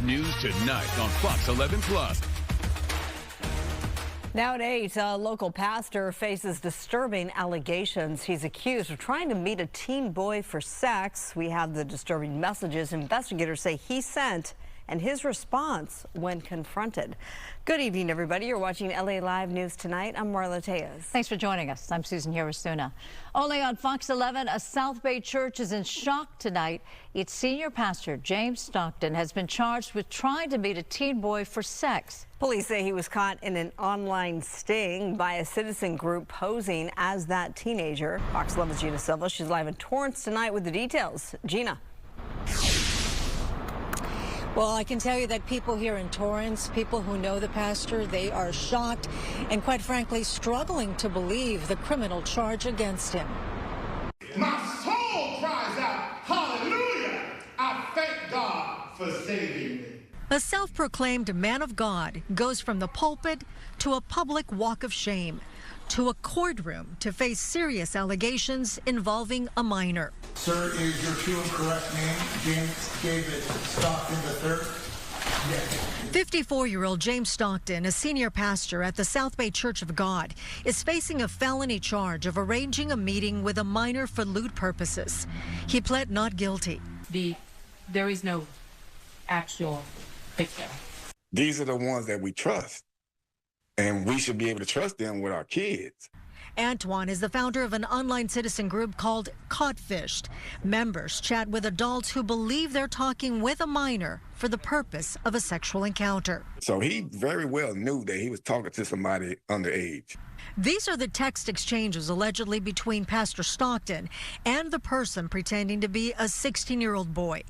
News tonight on Fox 11 Plus. Now at 8, a local pastor faces disturbing allegations. He's accused of trying to meet a teen boy for sex. We have the disturbing messages investigators say he sent and his response when confronted. Good evening, everybody. You're watching LA Live News Tonight. I'm Marla Tejas. Thanks for joining us. I'm Susan Hirasuna. Only on Fox 11, a South Bay church is in shock tonight. Its senior pastor, James Stockton, has been charged with trying to meet a teen boy for sex. Police say he was caught in an online sting by a citizen group posing as that teenager. Fox 11's Gina Silva. She's live in Torrance tonight with the details. Gina. Well, I can tell you that people here in Torrance, people who know the pastor, they are shocked and quite frankly struggling to believe the criminal charge against him. My soul cries out, hallelujah! I thank God for saving me. A self-proclaimed man of God goes from the pulpit to a public walk of shame, to a courtroom to face serious allegations involving a minor. Sir, is your true and correct name James David Stockton III? Yes. 54-year-old James Stockton, a senior pastor at the South Bay Church of God, is facing a felony charge of arranging a meeting with a minor for lewd purposes. He pled not guilty. There is no actual victim. These are the ones that we trust, and we should be able to trust them with our kids. Antoine is the founder of an online citizen group called Codfished. Members chat with adults who believe they're talking with a minor for the purpose of a sexual encounter. So he very well knew that he was talking to somebody underage. These are the text exchanges allegedly between Pastor Stockton and the person pretending to be a 16-year-old boy.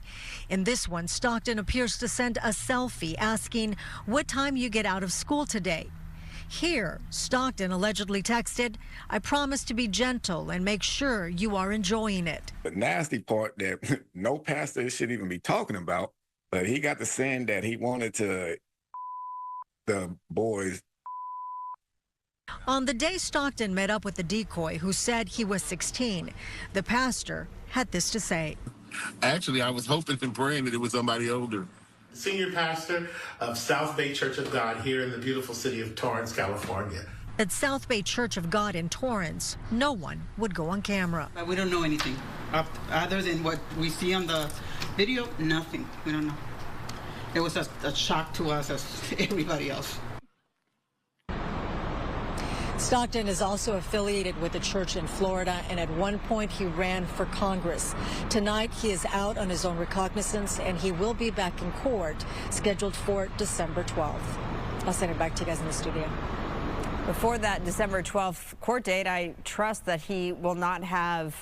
In this one, Stockton appears to send a selfie asking what time you get out of school today. Here, Stockton allegedly texted, "I promise to be gentle and make sure you are enjoying it." The nasty part that no pastor should even be talking about, but he got to saying that he wanted to the boys. On the day Stockton met up with the decoy who said he was 16, the pastor had this to say. Actually, I was hoping and praying that it was somebody older. Senior pastor of South Bay Church of God here in the beautiful city of Torrance, California. At South Bay Church of God in Torrance, no one would go on camera. We don't know anything other than what we see on the video. Nothing. We don't know. It was a shock to us as everybody else. Stockton is also affiliated with a church in Florida, and at one point he ran for Congress. Tonight he is out on his own recognizance, and he will be back in court scheduled for December 12th. I'll send it back to you guys in the studio. Before that December 12th court date, I trust that he will not have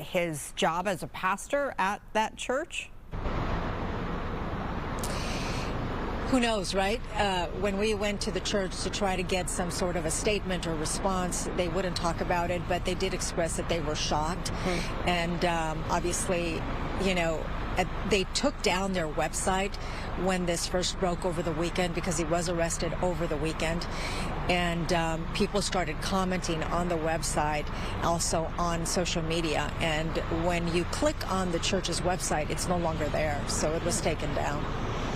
his job as a pastor at that church. Who knows, right? When we went to the church to try to get some sort of a statement or response, they wouldn't talk about it, but they did express that they were shocked. And obviously, you know, they took down their website when this first broke over the weekend because he was arrested over the weekend. And people started commenting on the website, also on social media. And when you click on the church's website, it's no longer there. So it was taken down.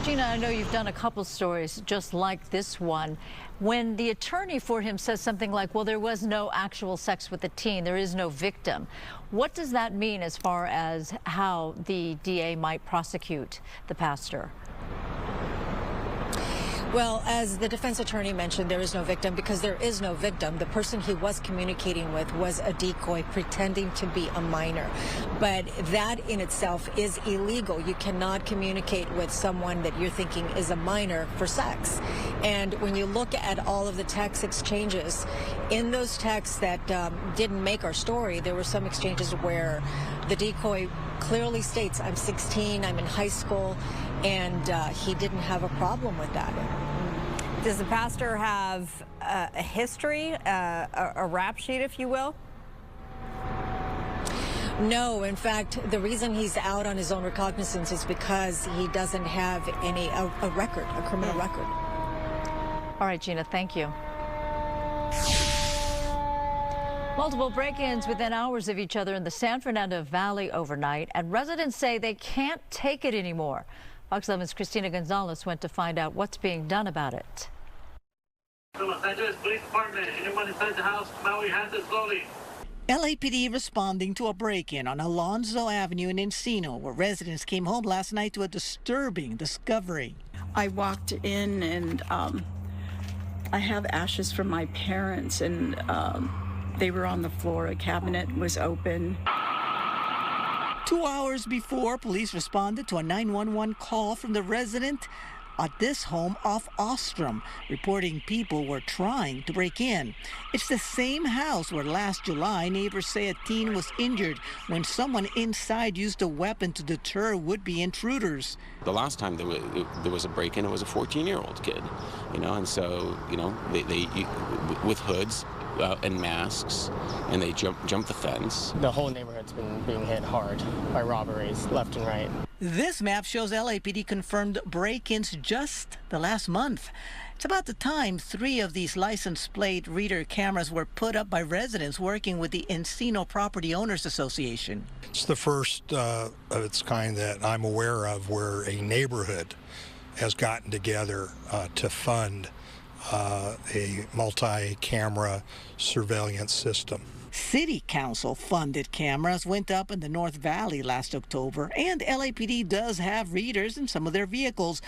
Gina, I know you've done a couple stories just like this one. When the attorney for him says something like, well, there was no actual sex with the teen, there is no victim, what does that mean as far as how the DA might prosecute the pastor? Well, as the defense attorney mentioned, there is no victim because there is no victim. The person he was communicating with was a decoy pretending to be a minor. But that in itself is illegal. You cannot communicate with someone that you're thinking is a minor for sex. And when you look at all of the text exchanges, in those texts that didn't make our story, there were some exchanges where the decoy clearly states, I'm 16, I'm in high school, and he didn't have a problem with that. Does the pastor have a history, a rap sheet, if you will? No, in fact, the reason he's out on his own recognizance is because he doesn't have a record, a criminal record. All right, Gina, thank you. Multiple break-ins within hours of each other in the San Fernando Valley overnight, and residents say they can't take it anymore. Fox 11's Christina Gonzalez went to find out what's being done about it. Los Angeles Police Department, anyone inside the house, come out with your hands up slowly. LAPD responding to a break-in on Alonzo Avenue in Encino, where residents came home last night to a disturbing discovery. I walked in and I have ashes from my parents, and they were on the floor. A cabinet was open. 2 hours before, police responded to a 911 call from the resident at this home off Ostrom, reporting people were trying to break in. It's the same house where last July neighbors say a teen was injured when someone inside used a weapon to deter would-be intruders. The last time there was a break-in, it was a 14-year-old kid, and so, they with hoods and masks, and they jump the fence. The whole neighborhood's been being hit hard by robberies left and right. This map shows LAPD confirmed break-ins just the last month. It's about the time 3 of these license plate reader cameras were put up by residents working with the Encino Property Owners Association. It's the first of its kind that I'm aware of where a neighborhood has gotten together to fund a multi-camera surveillance system. City Council funded cameras went up in the North Valley last October, and LAPD does have readers in some of their vehicles.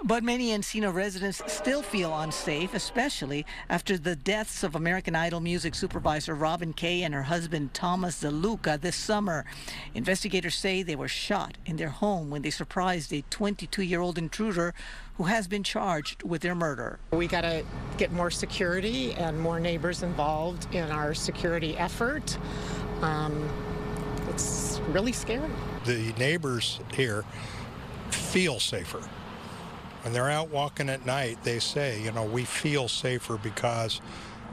But many Encino residents still feel unsafe, especially after the deaths of American Idol music supervisor Robin Kay and her husband Thomas DeLuca this summer. Investigators say they were shot in their home when they surprised a 22-year-old intruder who has been charged with their murder. We got to get more security and more neighbors involved in our security effort. It's really scary. The neighbors here feel safer. When they're out walking at night, they say, we feel safer because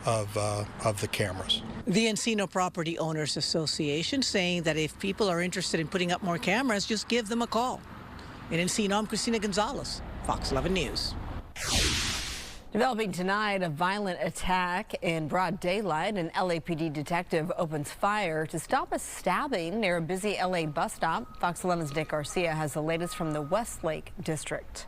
of the cameras. The Encino Property Owners Association saying that if people are interested in putting up more cameras, just give them a call. In Encino, I'm Christina Gonzalez, Fox 11 News. Developing tonight, a violent attack in broad daylight. An LAPD detective opens fire to stop a stabbing near a busy LA bus stop. Fox 11's Nick Garcia has the latest from the Westlake district.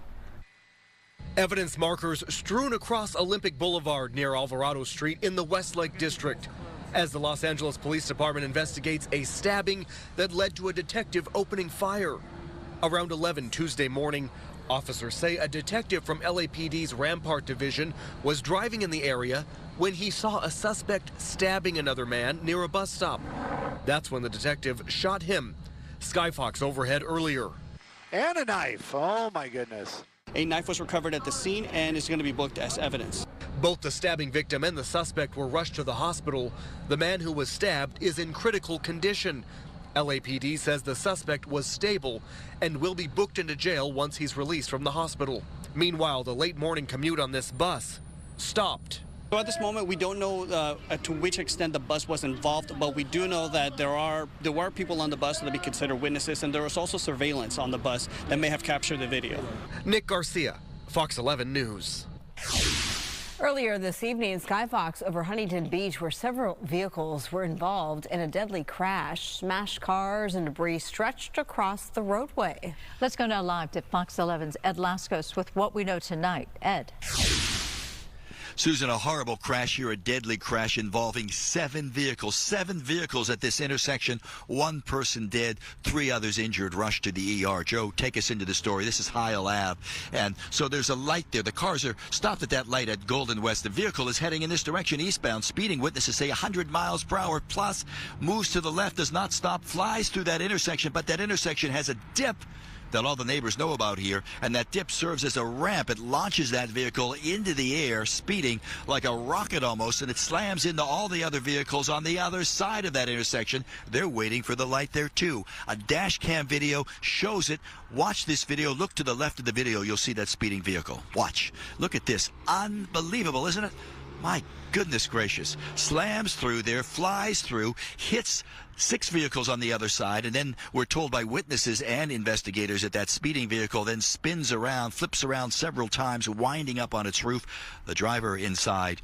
Evidence markers strewn across Olympic Boulevard near Alvarado Street in the Westlake district as the Los Angeles Police Department investigates a stabbing that led to a detective opening fire. Around 11 Tuesday morning, officers say a detective from LAPD's Rampart Division was driving in the area when he saw a suspect stabbing another man near a bus stop. That's when the detective shot him. Skyfox overhead earlier. And a knife. Oh, my goodness. A knife was recovered at the scene and is going to be booked as evidence. Both the stabbing victim and the suspect were rushed to the hospital. The man who was stabbed is in critical condition. LAPD says the suspect was stable and will be booked into jail once he's released from the hospital. Meanwhile, the late morning commute on this bus stopped. So at this moment, we don't know to which extent the bus was involved, but we do know that there were people on the bus that we consider witnesses, and there was also surveillance on the bus that may have captured the video. Nick Garcia, Fox 11 News. Earlier this evening, Skyfox over Huntington Beach, where several vehicles were involved in a deadly crash. Smashed cars and debris stretched across the roadway. Let's go now live to Fox 11's Ed Lascos with what we know tonight. Ed. Susan, a horrible crash here, a deadly crash involving 7 vehicles. 7 vehicles at this intersection. 1 person dead, 3 others injured, rushed to the ER. Joe, take us into the story. This is Heil Ave. And so there's a light there. The cars are stopped at that light at Golden West. The vehicle is heading in this direction, eastbound. Speeding, witnesses say 100 miles per hour plus. Moves to the left, does not stop, flies through that intersection. But that intersection has a dip that all the neighbors know about here, and that dip serves as a ramp. It launches that vehicle into the air, speeding like a rocket almost, and it slams into all the other vehicles on the other side of that intersection. They're waiting for the light there too. A dash cam video shows it. Watch this video. Look to the left of the video. You'll see that speeding vehicle. Watch. Look at this. Unbelievable, isn't it? My goodness gracious. Slams through there, flies through, hits 6 vehicles on the other side, and then we're told by witnesses and investigators that speeding vehicle then spins around, flips around several times, winding up on its roof. The driver inside,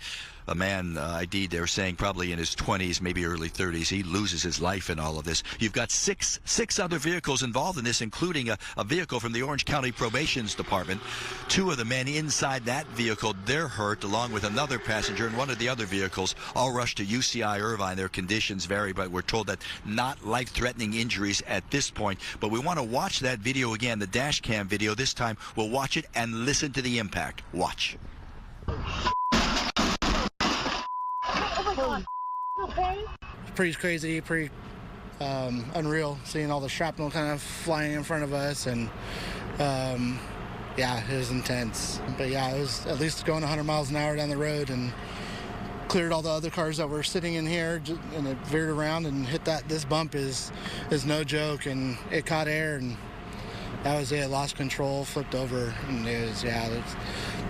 a man ID'd, they're saying probably in his 20s, maybe early 30s, he loses his life in all of this. You've got six other vehicles involved in this, including a vehicle from the Orange County Probation's Department. 2 of the men inside that vehicle, they're hurt, along with another passenger, and one of the other vehicles all rushed to UCI Irvine. Their conditions vary, but we're told that not life-threatening injuries at this point. But we want to watch that video again, the dash cam video. This time we'll watch it and listen to the impact. Watch. Pretty crazy, pretty unreal, seeing all the shrapnel kind of flying in front of us, and yeah, it was intense. But yeah, it was at least going 100 miles an hour down the road and cleared all the other cars that were sitting in here, and it veered around and hit that. This bump is no joke, and it caught air, and that was it. Lost control, flipped over, and it's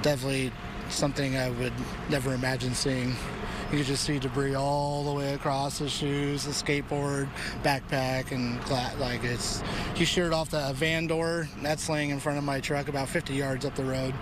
definitely something I would never imagine seeing. You could just see debris all the way across his shoes, the skateboard, backpack, and like he sheared off the van door. That's laying in front of my truck about 50 yards up the road.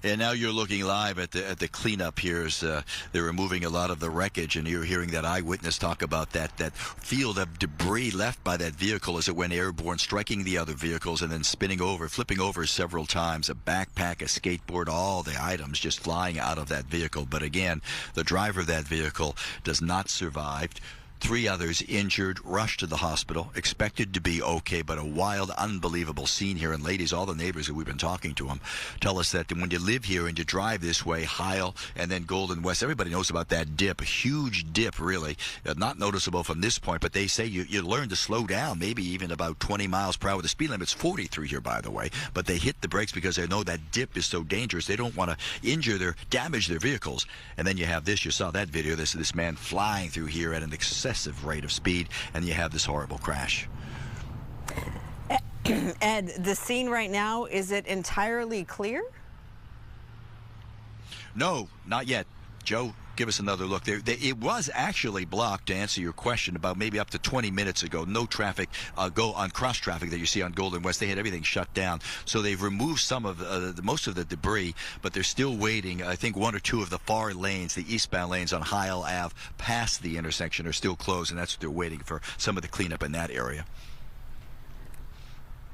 And now you're looking live at the cleanup here as they're removing a lot of the wreckage, and you're hearing that eyewitness talk about that field of debris left by that vehicle as it went airborne, striking the other vehicles and then spinning over, flipping over several times. A backpack, a skateboard, all the items just flying out of that vehicle. But again, the driver of that vehicle does not survive. 3 others injured, rushed to the hospital, expected to be okay, but a wild, unbelievable scene here. And ladies, all the neighbors that we've been talking to them tell us that when you live here and you drive this way, Heil and then Golden West, everybody knows about that dip, a huge dip, really, not noticeable from this point, but they say you learn to slow down, maybe even about 20 miles per hour. The speed limit's 40 through here, by the way, but they hit the brakes because they know that dip is so dangerous. They don't want to damage their vehicles. And then you have this, you saw that video, this man flying through here at an excessive rate of speed, and you have this horrible crash. Ed, the scene right now, is it entirely clear? No, not yet. Joe, give us another look there. It was actually blocked, to answer your question, about maybe up to 20 minutes ago. No traffic go on cross traffic that you see on Golden West. They had everything shut down. So they've removed some of most of the debris, but they're still waiting. I think 1 or 2 of the far lanes, the eastbound lanes on Heil Ave past the intersection, are still closed, and that's what they're waiting for, some of the cleanup in that area.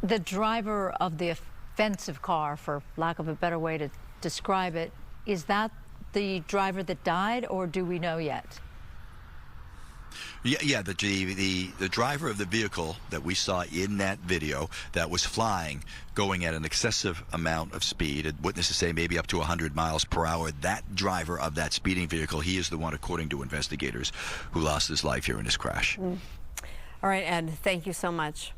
The driver of the offensive car, for lack of a better way to describe it, is that the driver that died, or do we know yet? Yeah, the driver of the vehicle that we saw in that video that was flying, going at an excessive amount of speed, and witnesses say maybe up to 100 miles per hour, that driver of that speeding vehicle, he is the one, according to investigators, who lost his life here in this crash. All right, Ed, thank you so much.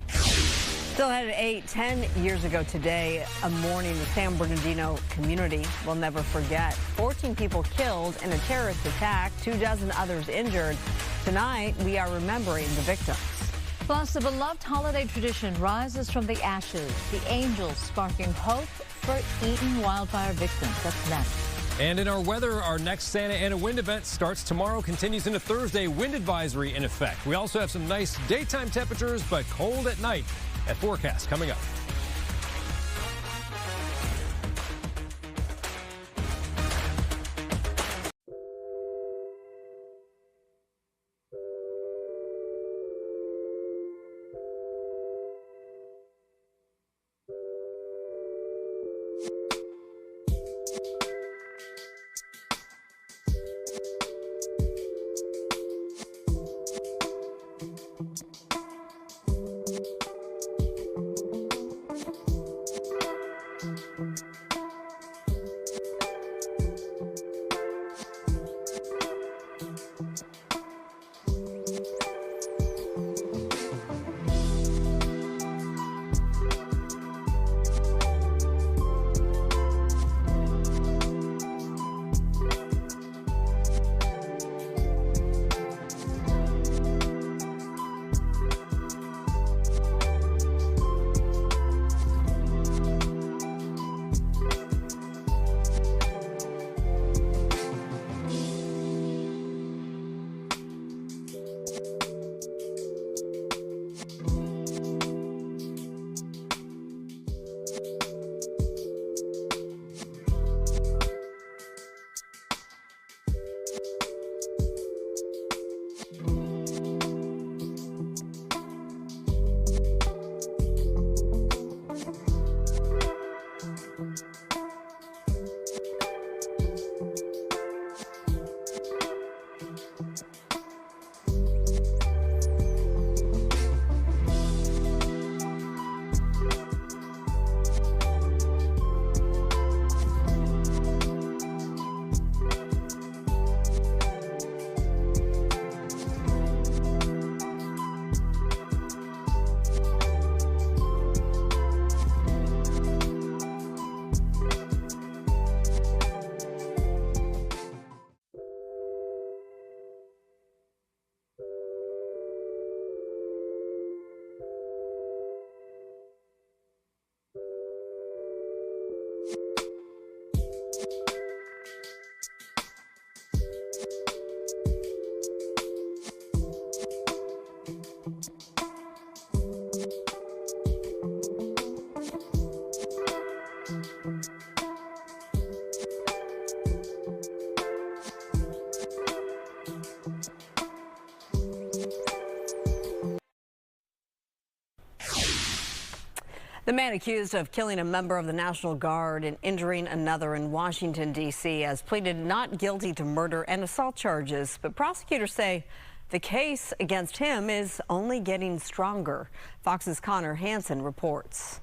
Still ahead at 8:10 years ago today, a morning the San Bernardino community will never forget. 14 people killed in a terrorist attack, 24 others injured. Tonight, we are remembering the victims. Plus, the beloved holiday tradition rises from the ashes. The angels sparking hope for Eaton wildfire victims. That's next. And in our weather, our next Santa Ana wind event starts tomorrow, continues into Thursday. Wind advisory in effect. We also have some nice daytime temperatures, but cold at night. At forecast coming up. The man accused of killing a member of the National Guard and injuring another in Washington, D.C. has pleaded not guilty to murder and assault charges, but prosecutors say the case against him is only getting stronger. Fox's Connor Hansen reports.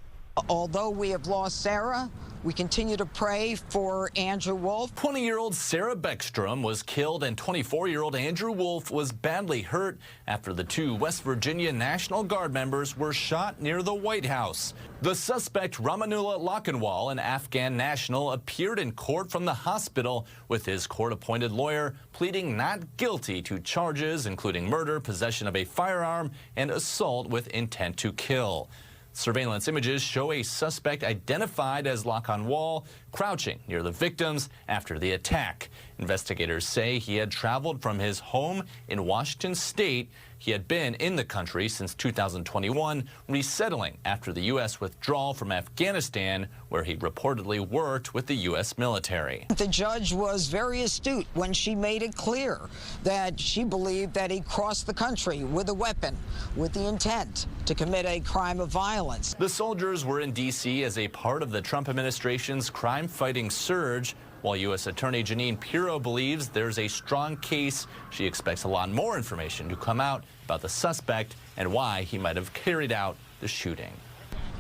Although we have lost Sarah, we continue to pray for Andrew Wolf. 20-year-old Sarah Beckstrom was killed and 24-year-old Andrew Wolf was badly hurt after the two West Virginia National Guard members were shot near the White House. The suspect, Ramanullah Lakhanwal, an Afghan national, appeared in court from the hospital with his court-appointed lawyer pleading not guilty to charges including murder, possession of a firearm, and assault with intent to kill. Surveillance images show a suspect identified as Lakhanwal crouching near the victims after the attack. Investigators say he had traveled from his home in Washington state. He had been in the country since 2021, resettling after the U.S. withdrawal from Afghanistan, where he reportedly worked with the U.S. military. The judge was very astute when she made it clear that she believed that he crossed the country with a weapon, with the intent to commit a crime of violence. The soldiers were in D.C. as a part of the Trump administration's crime-fighting surge. While U.S. Attorney Jeanine Pirro believes there's a strong case, she expects a lot more information to come out about the suspect and why he might have carried out the shooting.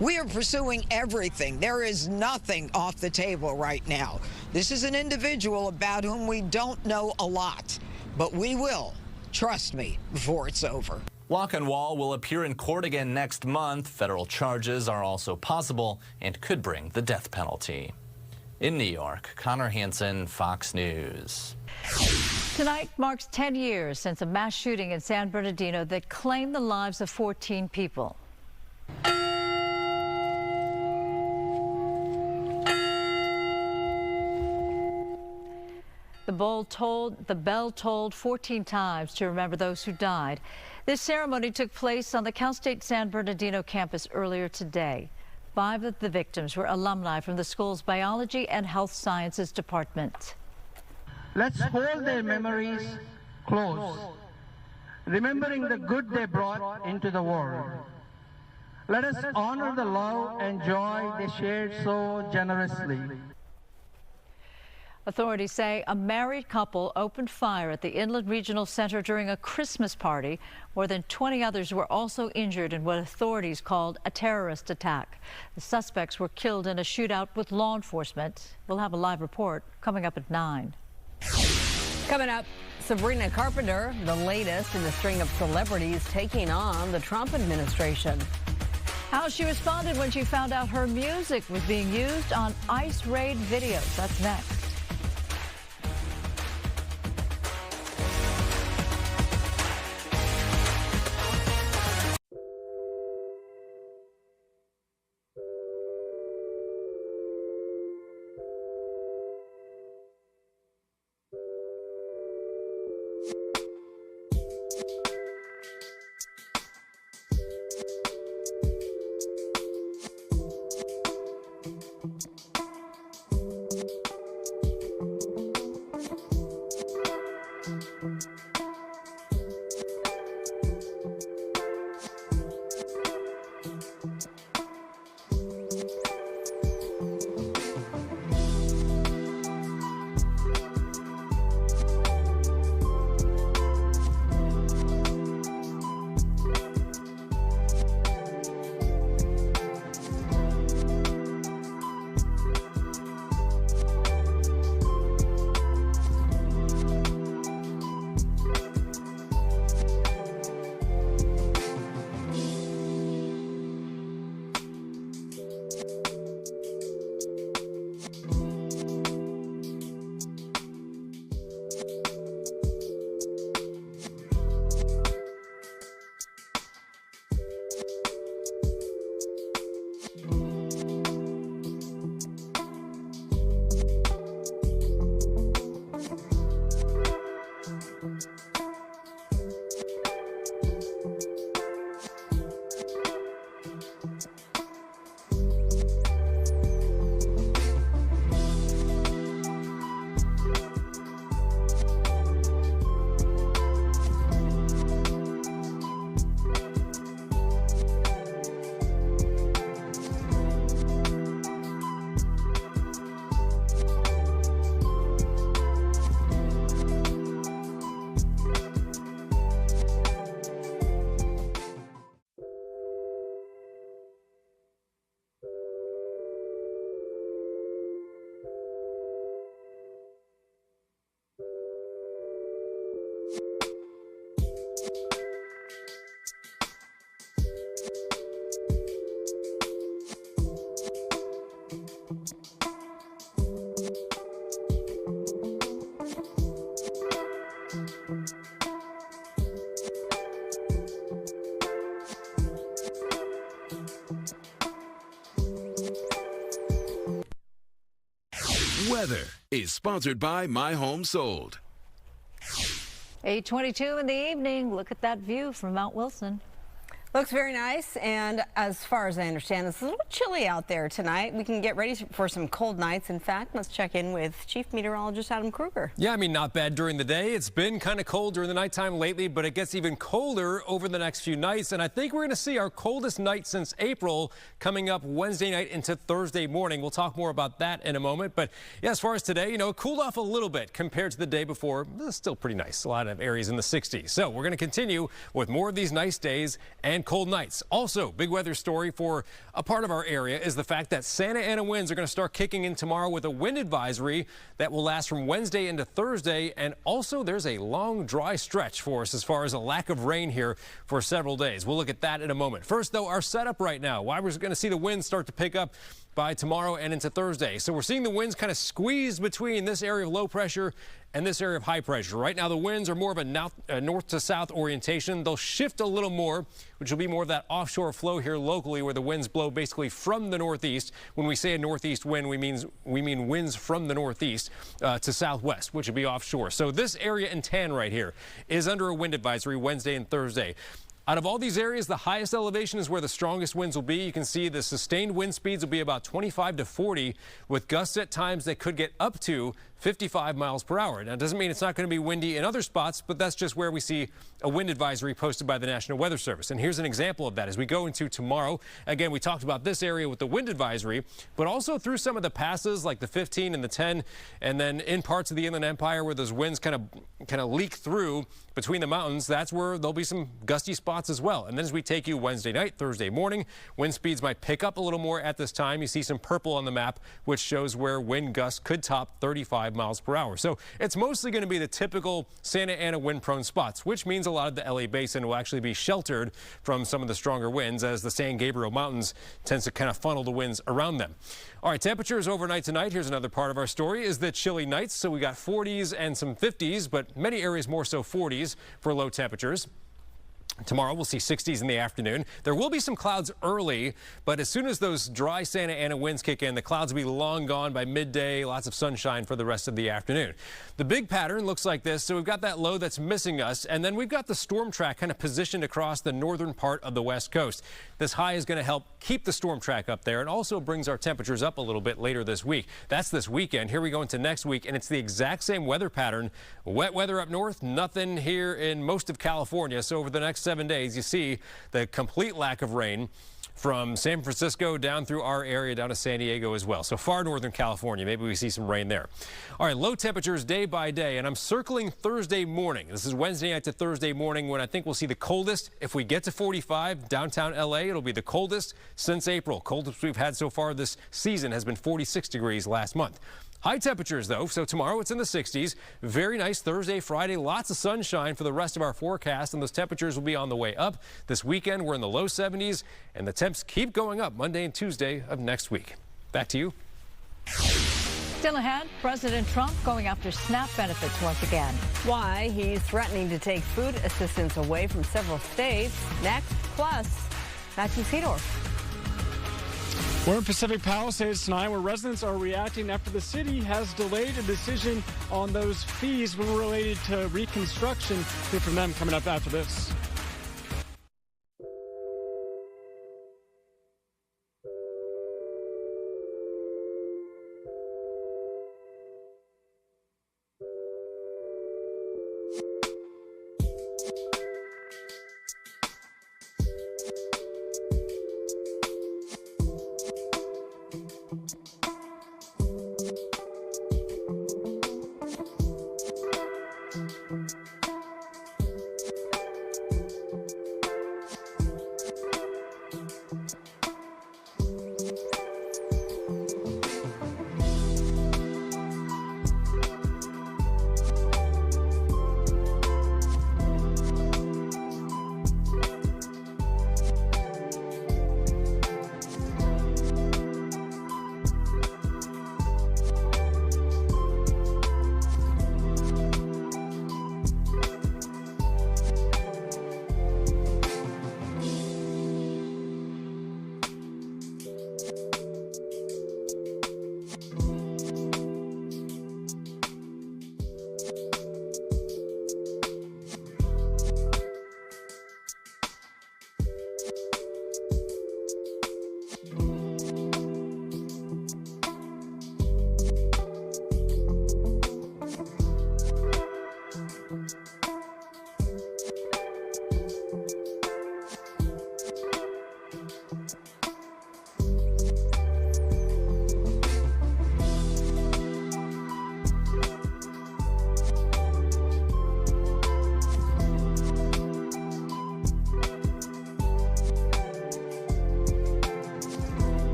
We are pursuing everything. There is nothing off the table right now. This is an individual about whom we don't know a lot, but we will, trust me, before it's over. Lakhanwal will appear in court again next month. Federal charges are also possible and could bring the death penalty. In New York, Connor Hansen, Fox News. Tonight marks 10 years since a mass shooting in San Bernardino that claimed the lives of 14 people. The bell tolled 14 times to remember those who died. This ceremony took place on the Cal State San Bernardino campus earlier today. 5 of the victims were alumni from the school's biology and health sciences department. Let's hold their memories close, remembering the good they brought into the world. Let us honor the love and joy they shared so generously. Authorities say a married couple opened fire at the Inland Regional Center during a Christmas party. More than 20 others were also injured in what authorities called a terrorist attack. The suspects were killed in a shootout with law enforcement. We'll have a live report coming up at 9. Coming up, Sabrina Carpenter, the latest in the string of celebrities taking on the Trump administration. How she responded when she found out her music was being used on ICE raid videos. That's next. Weather is sponsored by My Home Sold. 8:22 in the evening. Look at that view from Mount Wilson. Looks very nice, and as far as I understand, it's a little chilly out there tonight. We can get ready for some cold nights. In fact, let's check in with Chief Meteorologist Adam Kruger. Yeah, I mean, not bad during the day. It's been kind of cold during the nighttime lately, but it gets even colder over the next few nights. And I think we're going to see our coldest night since April coming up Wednesday night into Thursday morning. We'll talk more about that in a moment. But yeah, as far as today, you know, it cooled off a little bit compared to the day before. It's still pretty nice. A lot of areas in the 60s. So we're going to continue with more of these nice days and cold nights. Also, big weather story for a part of our area is the fact that Santa Ana winds are going to start kicking in tomorrow with a wind advisory that will last from Wednesday into Thursday. And also, there's a long dry stretch for us as far as a lack of rain here for several days. We'll look at that in a moment. First, though, our setup right now. Why we're going to see the winds start to pick up by tomorrow and into Thursday. So we're seeing the winds kind of squeezed between this area of low pressure and this area of high pressure. Right now, the winds are more of a north to south orientation. They'll shift a little more, which will be more of that offshore flow here locally where the winds blow basically from the northeast. When we say a northeast wind, we mean winds from the northeast to southwest, which would be offshore. So this area in tan right here is under a wind advisory Wednesday and Thursday. Out of all these areas, the highest elevation is where the strongest winds will be. You can see the sustained wind speeds will be about 25 to 40 with gusts at times that could get up to 55 miles per hour. Now, it doesn't mean it's not going to be windy in other spots, but that's just where we see a wind advisory posted by the National Weather Service. And here's an example of that as we go into tomorrow. Again, we talked about this area with the wind advisory, but also through some of the passes like the 15 and the 10, and then in parts of the Inland Empire where those winds kind of leak through between the mountains. That's where there'll be some gusty spots as well. And then as we take you Wednesday night, Thursday morning, wind speeds might pick up a little more at this time. You see some purple on the map, which shows where wind gusts could top 35 miles per hour. So it's mostly going to be the typical Santa Ana wind-prone spots, which means a lot of the LA basin will actually be sheltered from some of the stronger winds as the San Gabriel Mountains tends to kind of funnel the winds around them. All right, temperatures overnight tonight. Here's another part of our story is the chilly nights. So we got 40s and some 50s, but many areas more so 40s for low temperatures. Tomorrow we'll see 60s in the afternoon. There will be some clouds early, but as soon as those dry Santa Ana winds kick in, the clouds will be long gone by midday. Lots of sunshine for the rest of the afternoon. The big pattern looks like this. So we've got that low that's missing us, and then we've got the storm track kind of positioned across the northern part of the west coast. This high is going to help keep the storm track up there and also brings our temperatures up a little bit later this week. That's this weekend. Here we go into next week, and it's the exact same weather pattern. Wet weather up north, nothing here in most of California. So over the next 7 days, you see the complete lack of rain from San Francisco down through our area down to San Diego as well. So far northern California, maybe we see some rain there. All right, low temperatures day by day, and I'm circling Thursday morning. This is Wednesday night to Thursday morning when I think we'll see the coldest. If we get to 45 downtown LA, it'll be the coldest since April. Coldest we've had so far this season has been 46 degrees last month. High temperatures, though, so tomorrow it's in the 60s. Very nice Thursday, Friday, lots of sunshine for the rest of our forecast, and those temperatures will be on the way up. This weekend, we're in the low 70s, and the temps keep going up Monday and Tuesday of next week. Back to you. Still ahead, President Trump going after SNAP benefits once again. Why he's threatening to take food assistance away from several states. Next, plus, Matthew Seedorf. We're in Pacific Palisades tonight where residents are reacting after the city has delayed a decision on those fees related to reconstruction. Hear from them coming up after this.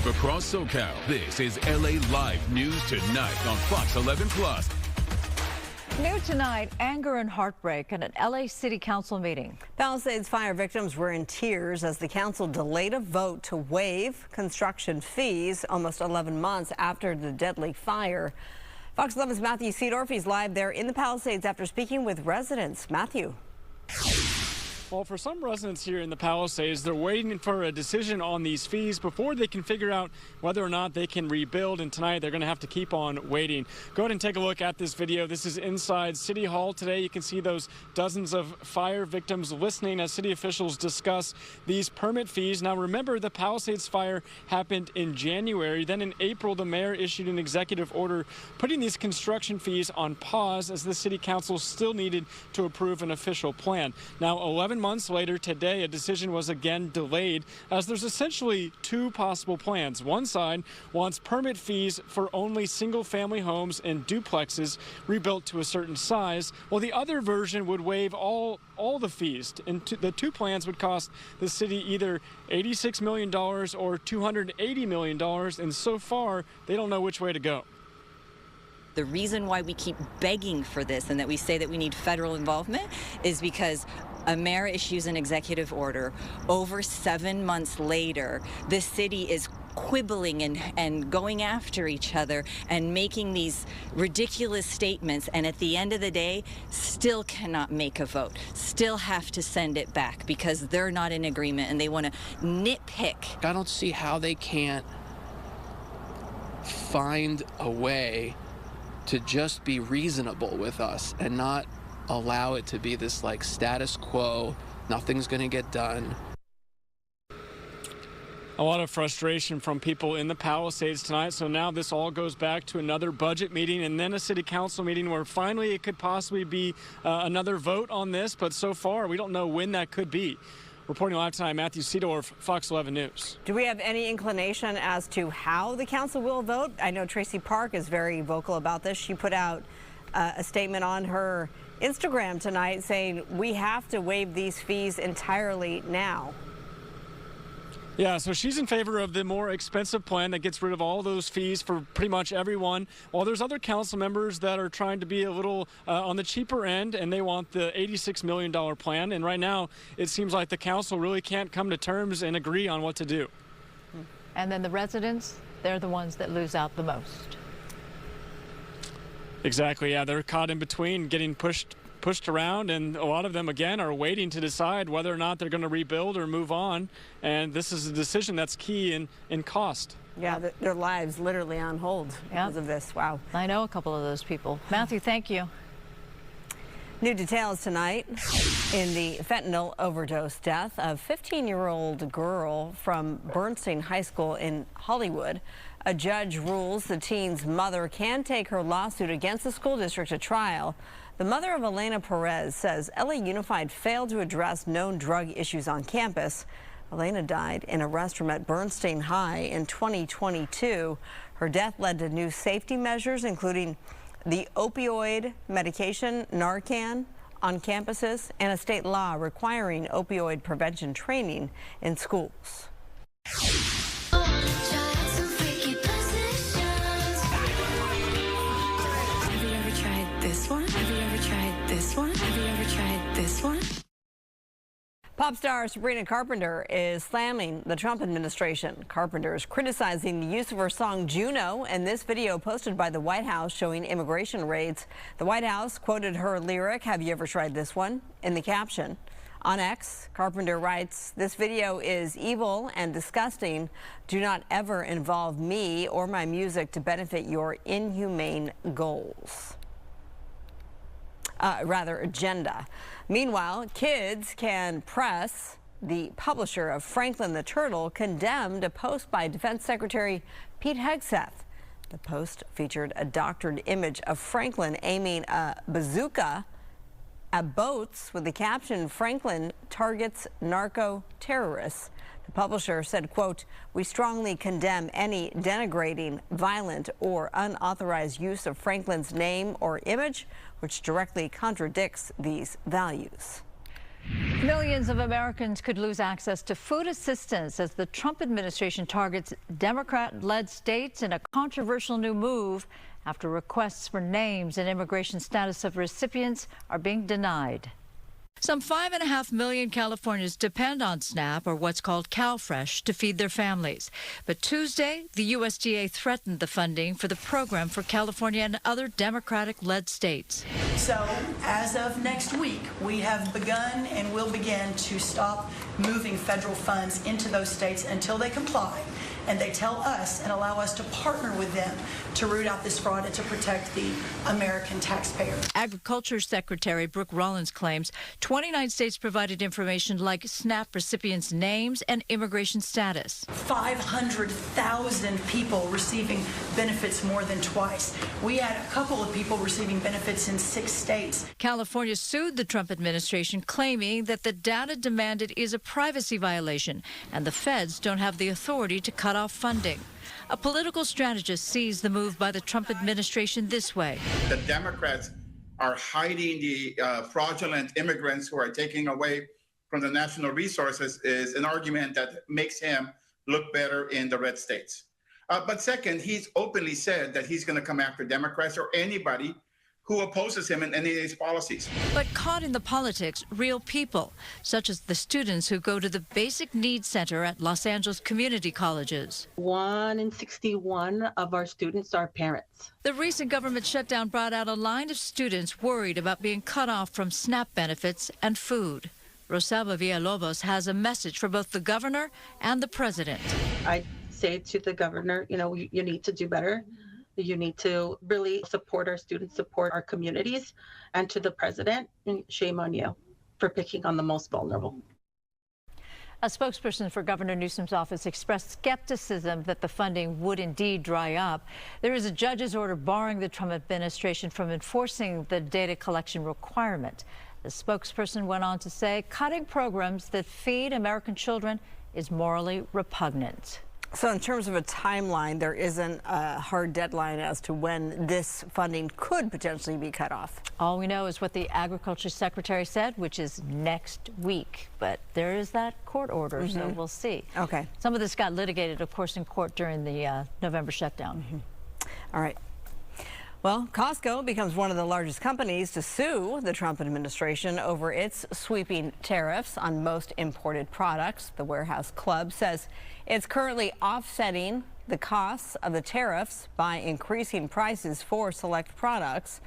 Live across SoCal, this is LA Live News Tonight on Fox 11 Plus. New tonight, anger and heartbreak at an LA City Council meeting. Palisades fire victims were in tears as the council delayed a vote to waive construction fees almost 11 months after the deadly fire. Fox 11's Matthew Seedorf, he's live there in the Palisades after speaking with residents. Matthew. Well, for some residents here in the Palisades, they're waiting for a decision on these fees before they can figure out whether or not they can rebuild. And tonight, they're going to have to keep on waiting. Go ahead and take a look at this video. This is inside City Hall today. You can see those dozens of fire victims listening as city officials discuss these permit fees. Now, remember, the Palisades fire happened in January. Then in April, the mayor issued an executive order putting these construction fees on pause as the city council still needed to approve an official plan. Now, 11 months later today, a decision was again delayed as there's essentially two possible plans. One side wants permit fees for only single-family homes and duplexes rebuilt to a certain size, while the other version would waive all the fees. And the two plans would cost the city either $86 million or $280 million, and so far, they don't know which way to go. The reason why we keep begging for this and that we say that we need federal involvement is because a mayor issues an executive order. Over 7 months later, the city is quibbling and going after each other and making these ridiculous statements, and at the end of the day, still cannot make a vote, still have to send it back because they're not in agreement and they want to nitpick. I don't see how they can't find a way to just be reasonable with us and not allow it to be this like status quo, nothing's going to get done. A lot of frustration from people in the Palisades tonight. So now this all goes back to another budget meeting and then a city council meeting where finally it could possibly be another vote on this. But so far, we don't know when that could be. Reporting live tonight, Matthew Seedorf, Fox 11 News. Do we have any inclination as to how the council will vote? I know Tracy Park is very vocal about this. She put out a statement on her Instagram tonight saying we have to waive these fees entirely now. Yeah, so she's in favor of the more expensive plan that gets rid of all those fees for pretty much everyone, while there's other council members that are trying to be a little on the cheaper end, and they want the $86 million plan. And right now, it seems like the council really can't come to terms and agree on what to do. And then the residents, they're the ones that lose out the most. Exactly, yeah, they're caught in between, getting pushed around, and a lot of them again are waiting to decide whether or not they're going to rebuild or move on, and this is a decision that's key in cost. Yeah, their lives literally on hold because of this. Wow. I know a couple of those people. Matthew, thank you. New details tonight in the fentanyl overdose death of a 15-year-old girl from Bernstein High School in Hollywood. A judge rules the teen's mother can take her lawsuit against the school district to trial. The mother of Elena Perez says LA Unified failed to address known drug issues on campus. Elena died in a restroom at Bernstein High in 2022. Her death led to new safety measures, including the opioid medication Narcan on campuses and a state law requiring opioid prevention training in schools. This one? Have you ever tried this one? Have you ever tried this one? Pop star Sabrina Carpenter is slamming the Trump administration. Carpenter is criticizing the use of her song Juno and this video posted by the White House showing immigration raids. The White House quoted her lyric, "Have you ever tried this one?" in the caption. On X, Carpenter writes, "This video is evil and disgusting. Do not ever involve me or my music to benefit your inhumane goals." Agenda. Meanwhile, Kids Can Press, the publisher of Franklin the Turtle, condemned a post by Defense Secretary Pete Hegseth. The post featured a doctored image of Franklin aiming a bazooka at boats with the caption, "Franklin targets narco-terrorists." The publisher said, quote, "We strongly condemn any denigrating, violent, or unauthorized use of Franklin's name or image, which directly contradicts these values." Millions of Americans could lose access to food assistance as the Trump administration targets Democrat-led states in a controversial new move after requests for names and immigration status of recipients are being denied. Some 5.5 million Californians depend on SNAP, or what's called CalFresh, to feed their families. But Tuesday, the USDA threatened the funding for the program for California and other Democratic-led states. So, as of next week, we have begun and will begin to stop moving federal funds into those states until they comply and they tell us and allow us to partner with them to root out this fraud and to protect the American taxpayer. Agriculture Secretary Brooke Rollins claims 29 states provided information like SNAP recipients' names and immigration status. 500,000 people receiving benefits more than twice. We had a couple of people receiving benefits in 6 states. California sued the Trump administration, claiming that the data demanded is a privacy violation and the feds don't have the authority to cut off funding. A political strategist sees the move by the Trump administration this way. The Democrats are hiding the fraudulent immigrants who are taking away from the national resources is an argument that makes him look better in the red states. But second, he's openly said that he's going to come after Democrats or anybody who opposes him in any of these policies. But caught in the politics, real people, such as the students who go to the Basic Needs Center at Los Angeles community colleges. 1 in 61 of our students are parents. The recent government shutdown brought out a line of students worried about being cut off from SNAP benefits and food. Rosalba Villalobos has a message for both the governor and the president. I say to the governor, you know, you need to do better. You need to really support our students, support our communities, and to the president, shame on you for picking on the most vulnerable. A spokesperson for Governor Newsom's office expressed skepticism that the funding would indeed dry up. There is a judge's order barring the Trump administration from enforcing the data collection requirement. The spokesperson went on to say cutting programs that feed American children is morally repugnant. So in terms of a timeline, there isn't a hard deadline as to when this funding could potentially be cut off. All we know is what the Agriculture Secretary said, which is next week. But there is that court order, so we'll see. Okay. Some of this got litigated, of course, in court during the November shutdown. All right. Well, Costco becomes one of the largest companies to sue the Trump administration over its sweeping tariffs on most imported products. The Warehouse Club says it's currently offsetting the costs of the tariffs by increasing prices for select products.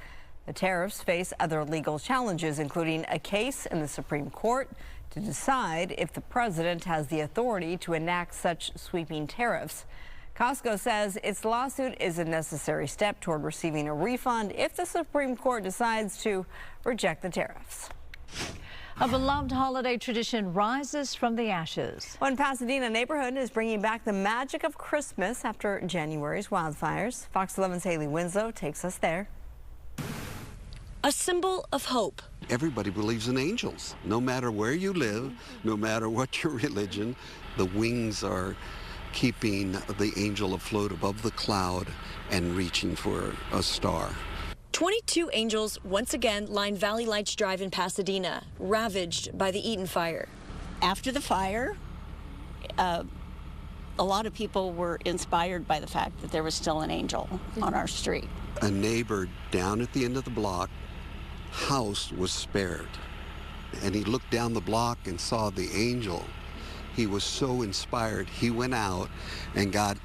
The tariffs face other legal challenges, including a case in the Supreme Court to decide if the president has the authority to enact such sweeping tariffs. Costco says its lawsuit is a necessary step toward receiving a refund if the Supreme Court decides to reject the tariffs. A beloved holiday tradition rises from the ashes. One Pasadena neighborhood is bringing back the magic of Christmas after January's wildfires. Fox 11's Haley Winslow takes us there. A symbol of hope. Everybody believes in angels. No matter where you live, no matter what your religion, the wings are keeping the angel afloat above the cloud and reaching for a star. 22 angels once again line Valley Lights Drive in Pasadena, ravaged by the Eaton fire. After the fire, a lot of people were inspired by the fact that there was still an angel on our street. A neighbor down at the end of the block house was spared, and he looked down the block and saw the angel. He was so inspired, he went out and got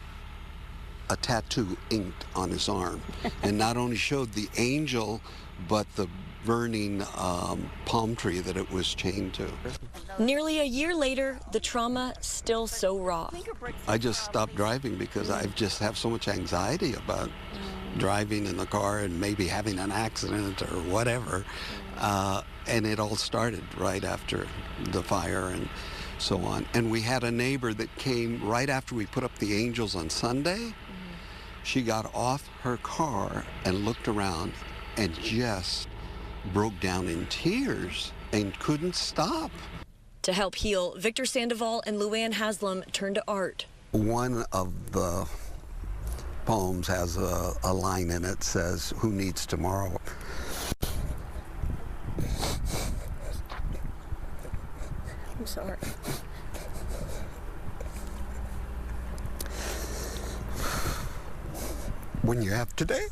a tattoo inked on his arm and not only showed the angel, but the burning palm tree that it was chained to. Nearly a year later, the trauma still so raw. I just stopped driving because I just have so much anxiety about driving in the car and maybe having an accident or whatever. And it all started right after the fire and so on. And we had a neighbor that came right after we put up the angels on Sunday. She got off her car and looked around and just broke down in tears and couldn't stop. To help heal, Victor Sandoval and Luann Haslam turned to art. One of the poems has a line in it that says, "Who needs tomorrow?" I'm sorry. When you have today,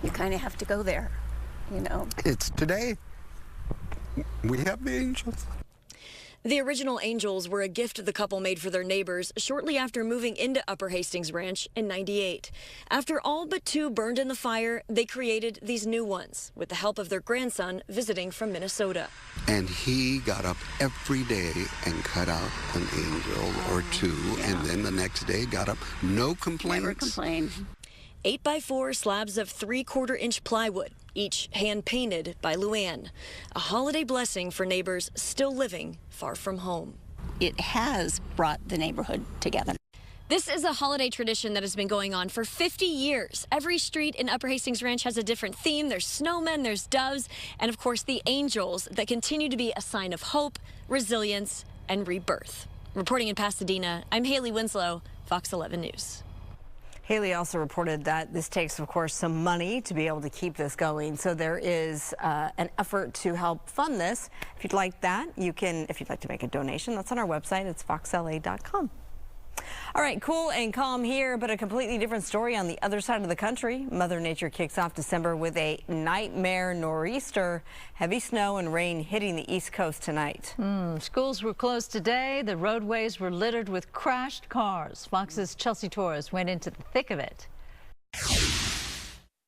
You kind of have to go there, you know. it's today. We have the angels. The original angels were a gift the couple made for their neighbors shortly after moving into Upper Hastings Ranch in '98. After all but 2 burned in the fire, they created these new ones with the help of their grandson visiting from Minnesota. And he got up every day and cut out an angel or 2, and then the next day got up, no complaints. Never complain. 8x4 slabs of 3/4-inch plywood, each hand-painted by Luann. A holiday blessing for neighbors still living far from home. It has brought the neighborhood together. This is a holiday tradition that has been going on for 50 years. Every street in Upper Hastings Ranch has a different theme. There's snowmen, there's doves, and of course the angels that continue to be a sign of hope, resilience, and rebirth. Reporting in Pasadena, I'm Haley Winslow, Fox 11 News. Haley also reported that this takes, of course, some money to be able to keep this going. So there is an effort to help fund this. If you'd like that, you can, if you'd like to make a donation, that's on our website. It's foxla.com. All right, cool and calm here, but a completely different story on the other side of the country. Mother Nature kicks off December with a nightmare nor'easter. Heavy snow and rain hitting the East Coast tonight. Schools were closed today. The roadways were littered with crashed cars. Fox's Chelsea Torres went into the thick of it.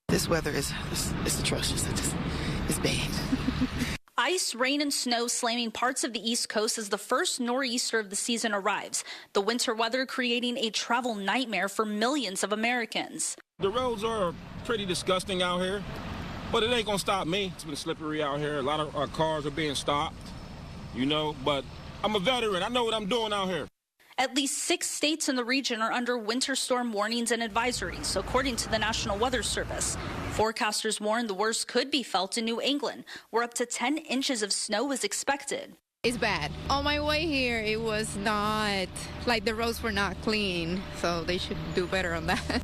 This weather is atrocious. It's bad. Ice, rain, and snow slamming parts of the East Coast as the first nor'easter of the season arrives. The winter weather creating a travel nightmare for millions of Americans. The roads are pretty disgusting out here, but it ain't gonna stop me. It's been slippery out here. A lot of our cars are being stopped, you know, but I'm a veteran. I know what I'm doing out here. At least 6 states in the region are under winter storm warnings and advisories, according to the National Weather Service. Forecasters warn the worst could be felt in New England, where up to 10 inches of snow is expected. It's bad. On my way here, it was not, like the roads were not clean, so they should do better on that.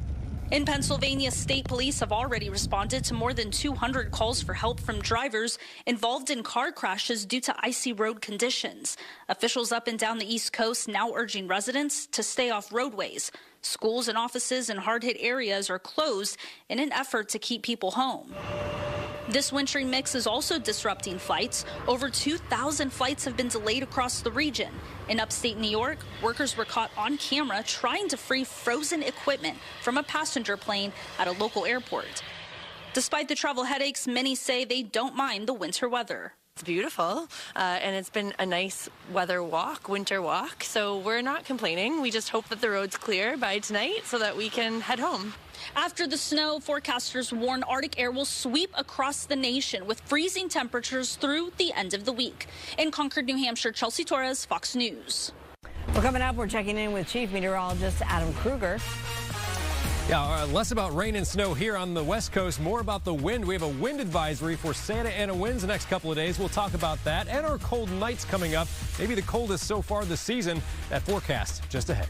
In Pennsylvania, state police have already responded to more than 200 calls for help from drivers involved in car crashes due to icy road conditions. Officials up and down the East Coast now urging residents to stay off roadways. Schools and offices in hard-hit areas are closed in an effort to keep people home. This wintry mix is also disrupting flights. Over 2,000 flights have been delayed across the region. In upstate New York, workers were caught on camera trying to free frozen equipment from a passenger plane at a local airport. Despite the travel headaches, many say they don't mind the winter weather. It's beautiful, and it's been a nice winter walk, so we're not complaining. We just hope that the road's clear by tonight so that we can head home. After the snow, forecasters warn Arctic air will sweep across the nation with freezing temperatures through the end of the week. In Concord, New Hampshire, Chelsea Torres, Fox News. Well, coming up, we're checking in with Chief Meteorologist Adam Kruger. Yeah, less about rain and snow here on the West Coast, more about the wind. We have a wind advisory for Santa Ana winds the next couple of days. We'll talk about that and our cold nights coming up. Maybe the coldest so far this season. That forecast just ahead.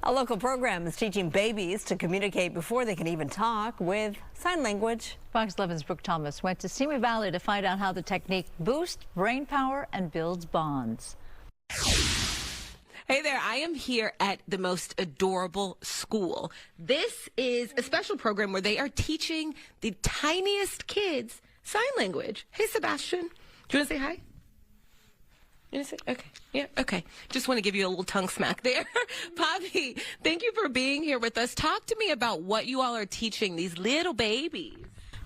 A local program is teaching babies to communicate before they can even talk with sign language. Fox 11's Brooke Thomas went to Simi Valley to find out how the technique boosts brain power and builds bonds. Hey there, I am here at the most adorable school. This is a special program where they are teaching the tiniest kids sign language. Hey, Sebastian, do you want to say hi? You want to say, okay, yeah, okay. Just want to give you a little tongue smack there. Poppy, thank you for being here with us. Talk to me about what you all are teaching these little babies.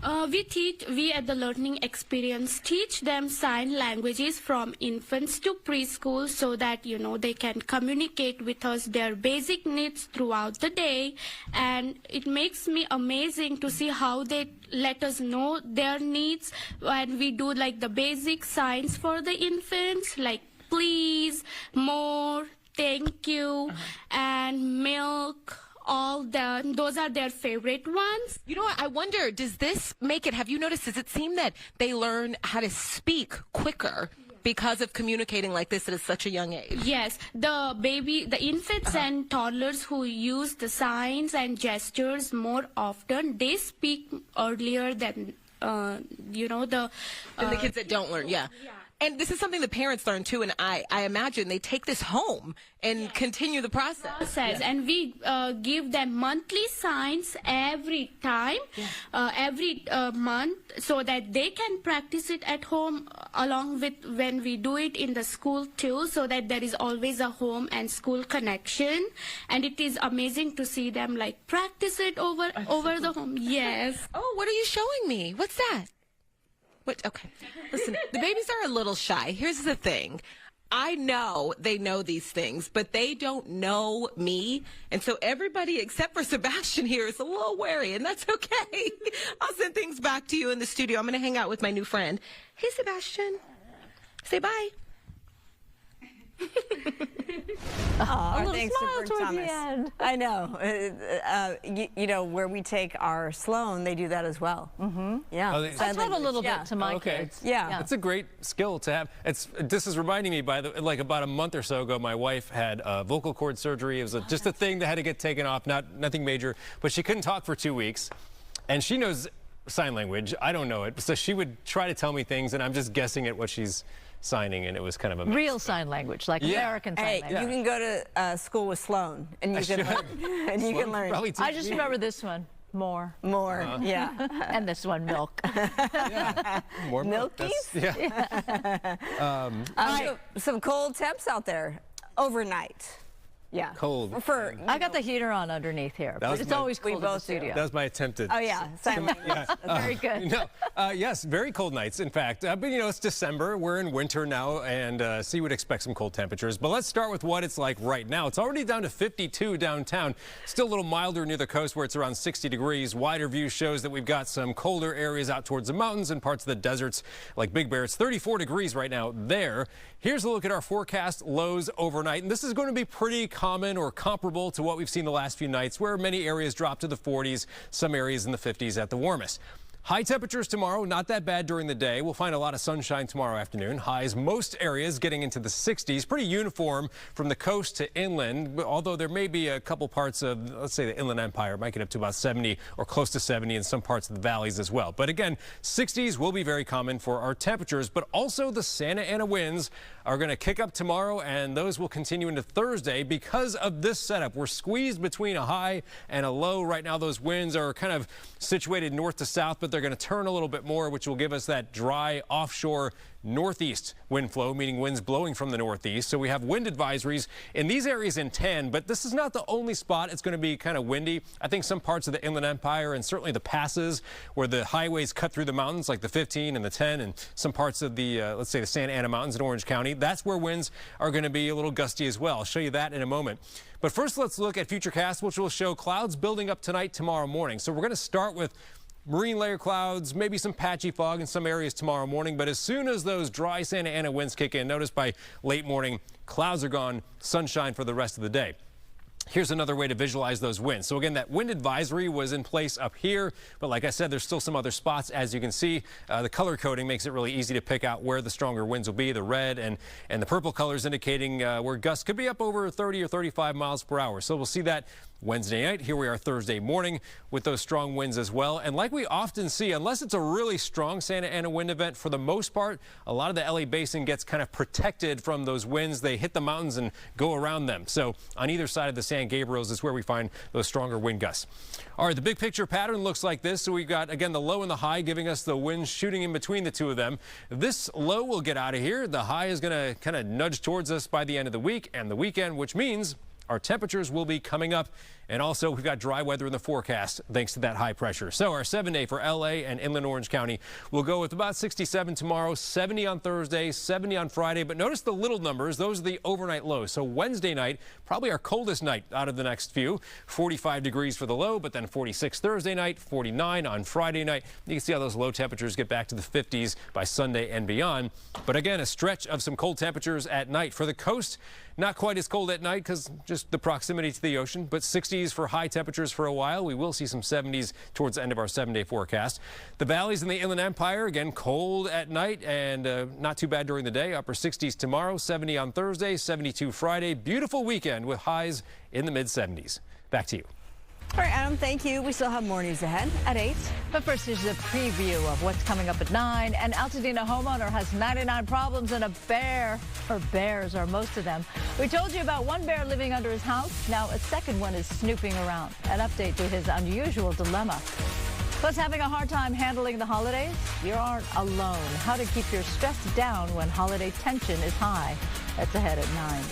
We at the Learning Experience teach them sign languages from infants to preschool so that, they can communicate with us their basic needs throughout the day. And it makes me amazing to see how they let us know their needs when we do like the basic signs for the infants, like please, more, thank you, and milk. Those are their favorite ones. You know what? I wonder, does this make it, have you noticed, does it seem that they learn how to speak quicker because of communicating like this at such a young age? Yes, the infants and toddlers who use the signs and gestures more often, they speak earlier than, than the kids that don't learn, yeah. And this is something the parents learn too, and I imagine they take this home and continue the process. Yeah. And we give them monthly signs every time, every month, so that they can practice it at home along with when we do it in the school too, so that there is always a home and school connection. And it is amazing to see them like practice it over the home. Yes. Oh, what are you showing me? What's that? Okay, listen, the babies are a little shy. Here's the thing. I know they know these things, but they don't know me. And so everybody except for Sebastian here is a little wary, and that's okay. I'll send things back to you in the studio. I'm going to hang out with my new friend. Hey, Sebastian. Say bye. Our little thanks smile to toward Thomas. the end. I know. Where we take our Sloan, they do that as well. Mm-hmm. Yeah. Oh, I taught a little bit to my kids. Yeah. It's a great skill to have. This is reminding me, like about a month or so ago, my wife had vocal cord surgery. It was just a thing that had to get taken off, nothing major, but she couldn't talk for 2 weeks, and she knows sign language. I don't know it, so she would try to tell me things, and I'm just guessing at what she's signing, and it was kind of a mess. Real sign language, like American sign language. You can go to school with Sloan, and you can learn. I just remember this one. More. Yeah. And this one, milk. More Milkies? Yeah. Some cold temps out there overnight. Yeah. Cold. I got the heater on underneath here. It's always cold in the studio. That was my attempted. Oh, yeah. Very good. Yes, very cold nights, in fact. But, it's December. We're in winter now, and so you would expect some cold temperatures. But let's start with what it's like right now. It's already down to 52 downtown. Still a little milder near the coast where it's around 60 degrees. Wider view shows that we've got some colder areas out towards the mountains and parts of the deserts like Big Bear. It's 34 degrees right now there. Here's a look at our forecast lows overnight. And this is going to be pretty common or comparable to what we've seen the last few nights, where many areas drop to the 40s, some areas in the 50s at the warmest. High temperatures tomorrow, not that bad during the day. We'll find a lot of sunshine tomorrow afternoon. Highs most areas getting into the 60s. Pretty uniform from the coast to inland, although there may be a couple parts of, let's say, the Inland Empire. It might get up to about 70 or close to 70 in some parts of the valleys as well. But again, 60s will be very common for our temperatures, but also the Santa Ana winds are going to kick up tomorrow, and those will continue into Thursday because of this setup. We're squeezed between a high and a low. Right now, those winds are kind of situated north to south, but they're going to turn a little bit more, which will give us that dry offshore northeast wind flow, meaning winds blowing from the northeast. So we have wind advisories in these areas in 10, but this is not the only spot it's going to be kind of windy. I think some parts of the Inland Empire and certainly the passes where the highways cut through the mountains, like the 15 and the 10, and some parts of the, let's say, the Santa Ana Mountains in Orange County, that's where winds are going to be a little gusty as well. I'll show you that in a moment. But first, let's look at Futurecast, which will show clouds building up tonight, tomorrow morning. So we're going to start with marine layer clouds, maybe some patchy fog in some areas tomorrow morning. But as soon as those dry Santa Ana winds kick in, notice by late morning, clouds are gone, sunshine for the rest of the day. Here's another way to visualize those winds. So again, that wind advisory was in place up here, but like I said, there's still some other spots. As you can see, the color coding makes it really easy to pick out where the stronger winds will be. The red and the purple colors indicating where gusts could be up over 30 or 35 miles per hour. So we'll see that Wednesday night. Here we are Thursday morning with those strong winds as well. And like we often see, unless it's a really strong Santa Ana wind event, for the most part, a lot of the LA basin gets kind of protected from those winds. They hit the mountains and go around them. So on either side of the San Gabriels is where we find those stronger wind gusts. All right, the big picture pattern looks like this. So we've got, again, the low and the high giving us the winds shooting in between the two of them. This low will get out of here. The high is going to kind of nudge towards us by the end of the week and the weekend, which means our temperatures will be coming up, and also we've got dry weather in the forecast thanks to that high pressure. So our 7-day for LA and Inland Orange County will go with about 67 tomorrow, 70 on Thursday, 70 on Friday. But notice the little numbers. Those are the overnight lows. So Wednesday night, probably our coldest night out of the next few. 45 degrees for the low, but then 46 Thursday night, 49 on Friday night. You can see how those low temperatures get back to the 50s by Sunday and beyond. But again, a stretch of some cold temperatures at night. For the coast, not quite as cold at night because just the proximity to the ocean, but 60s for high temperatures for a while. We will see some 70s towards the end of our 7-day forecast. The valleys in the Inland Empire, again, cold at night and not too bad during the day. Upper 60s tomorrow, 70 on Thursday, 72 Friday. Beautiful weekend with highs in the mid-70s. Back to you. All right, Adam, thank you. We still have more news ahead at 8. But first, here's a preview of what's coming up at 9. An Altadena homeowner has 99 problems and a bear, or bears are most of them. We told you about one bear living under his house. Now a second one is snooping around. An update to his unusual dilemma. Plus, having a hard time handling the holidays? You aren't alone. How to keep your stress down when holiday tension is high. That's ahead at 9.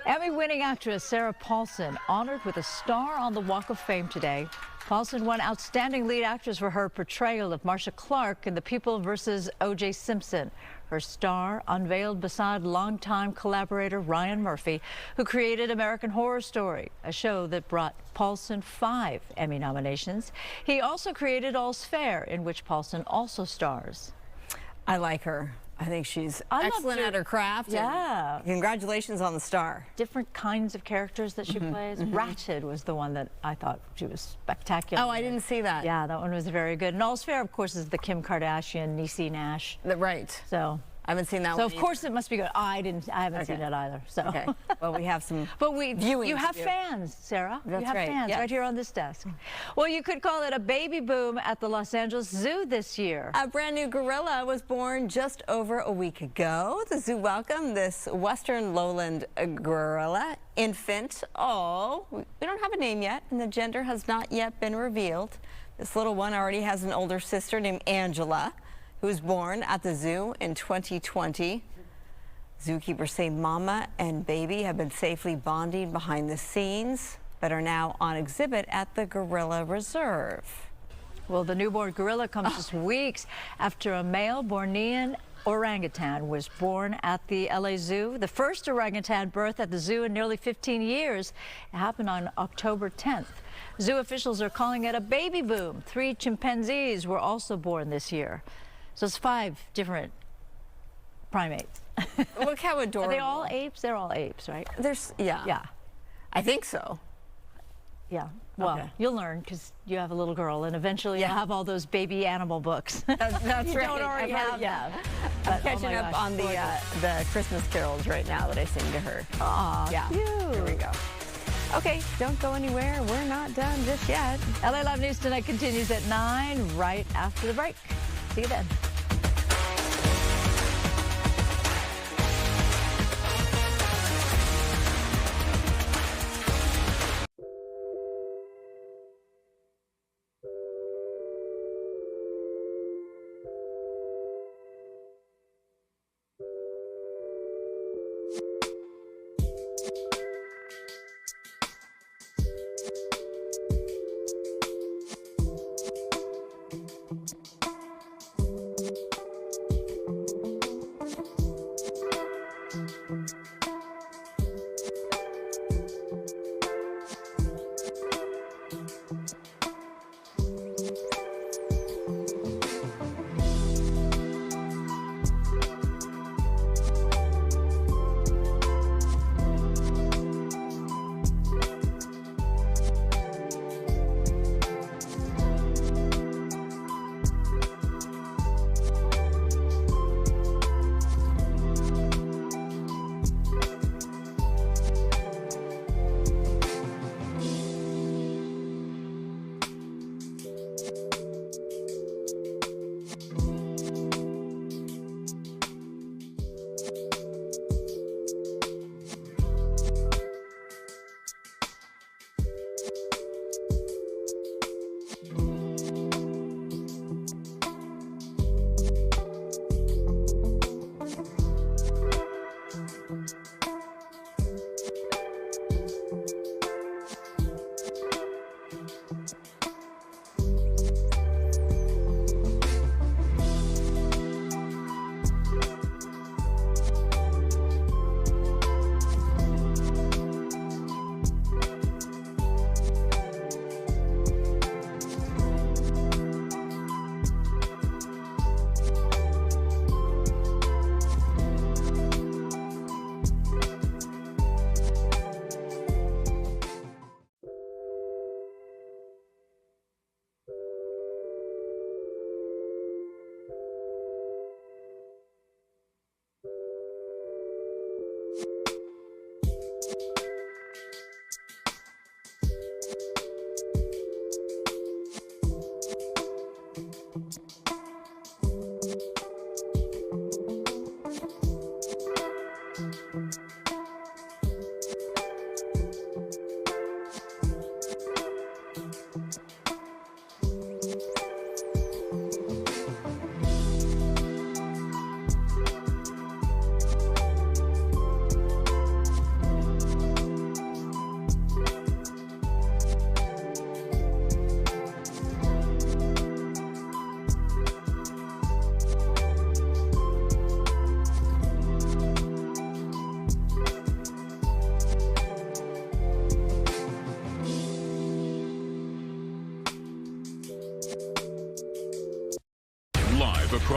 Emmy-winning actress Sarah Paulson honored with a star on the Walk of Fame today. Paulson won Outstanding Lead Actress for her portrayal of Marcia Clark in The People vs. O.J. Simpson. Her star unveiled beside longtime collaborator Ryan Murphy, who created American Horror Story, a show that brought Paulson 5 Emmy nominations. He also created All's Fair, in which Paulson also stars. I like her. I think she's excellent at her craft. Yeah. Congratulations on the star. Different kinds of characters that she plays. Ratched was the one that I thought she was spectacular. Oh, I didn't see that. Yeah, that one was very good. And All's Fair, of course, is the Kim Kardashian, Niecy Nash. Right. So I haven't seen that so one. of course it must be good. I haven't seen it either. So okay. Well, we have some but viewing. You have to do. fans, Sarah. That's you have right. fans Yes. right here on this desk. Well, you could call it a baby boom at the Los Angeles Zoo this year. A brand new gorilla was born just over a week ago. The zoo welcomed this western lowland gorilla infant. Oh, we don't have a name yet, and the gender has not yet been revealed. This little one already has an older sister named Angela, who was born at the zoo in 2020. Zookeepers say mama and baby have been safely bonding behind the scenes, but are now on exhibit at the Gorilla Reserve. Well, the newborn gorilla comes just weeks after a male Bornean orangutan was born at the LA Zoo. The first orangutan birth at the zoo in nearly 15 years. It happened on October 10th. Zoo officials are calling it a baby boom. 3 chimpanzees were also born this year. So it's 5 different primates. Look how adorable. Are they all apes? They're all apes, right? Yeah. Yeah. I think so. Yeah. Well, Okay. you'll learn because you have a little girl, and eventually you'll have all those baby animal books. That's you right. don't already I've have. heard- Yeah. I'm But, oh catching my up gosh, on the Christmas carols right now that I sing to her. Aw, yeah. cute. Here we go. Okay, don't go anywhere. We're not done just yet. LA Live News Tonight continues at 9 right after the break. See you then.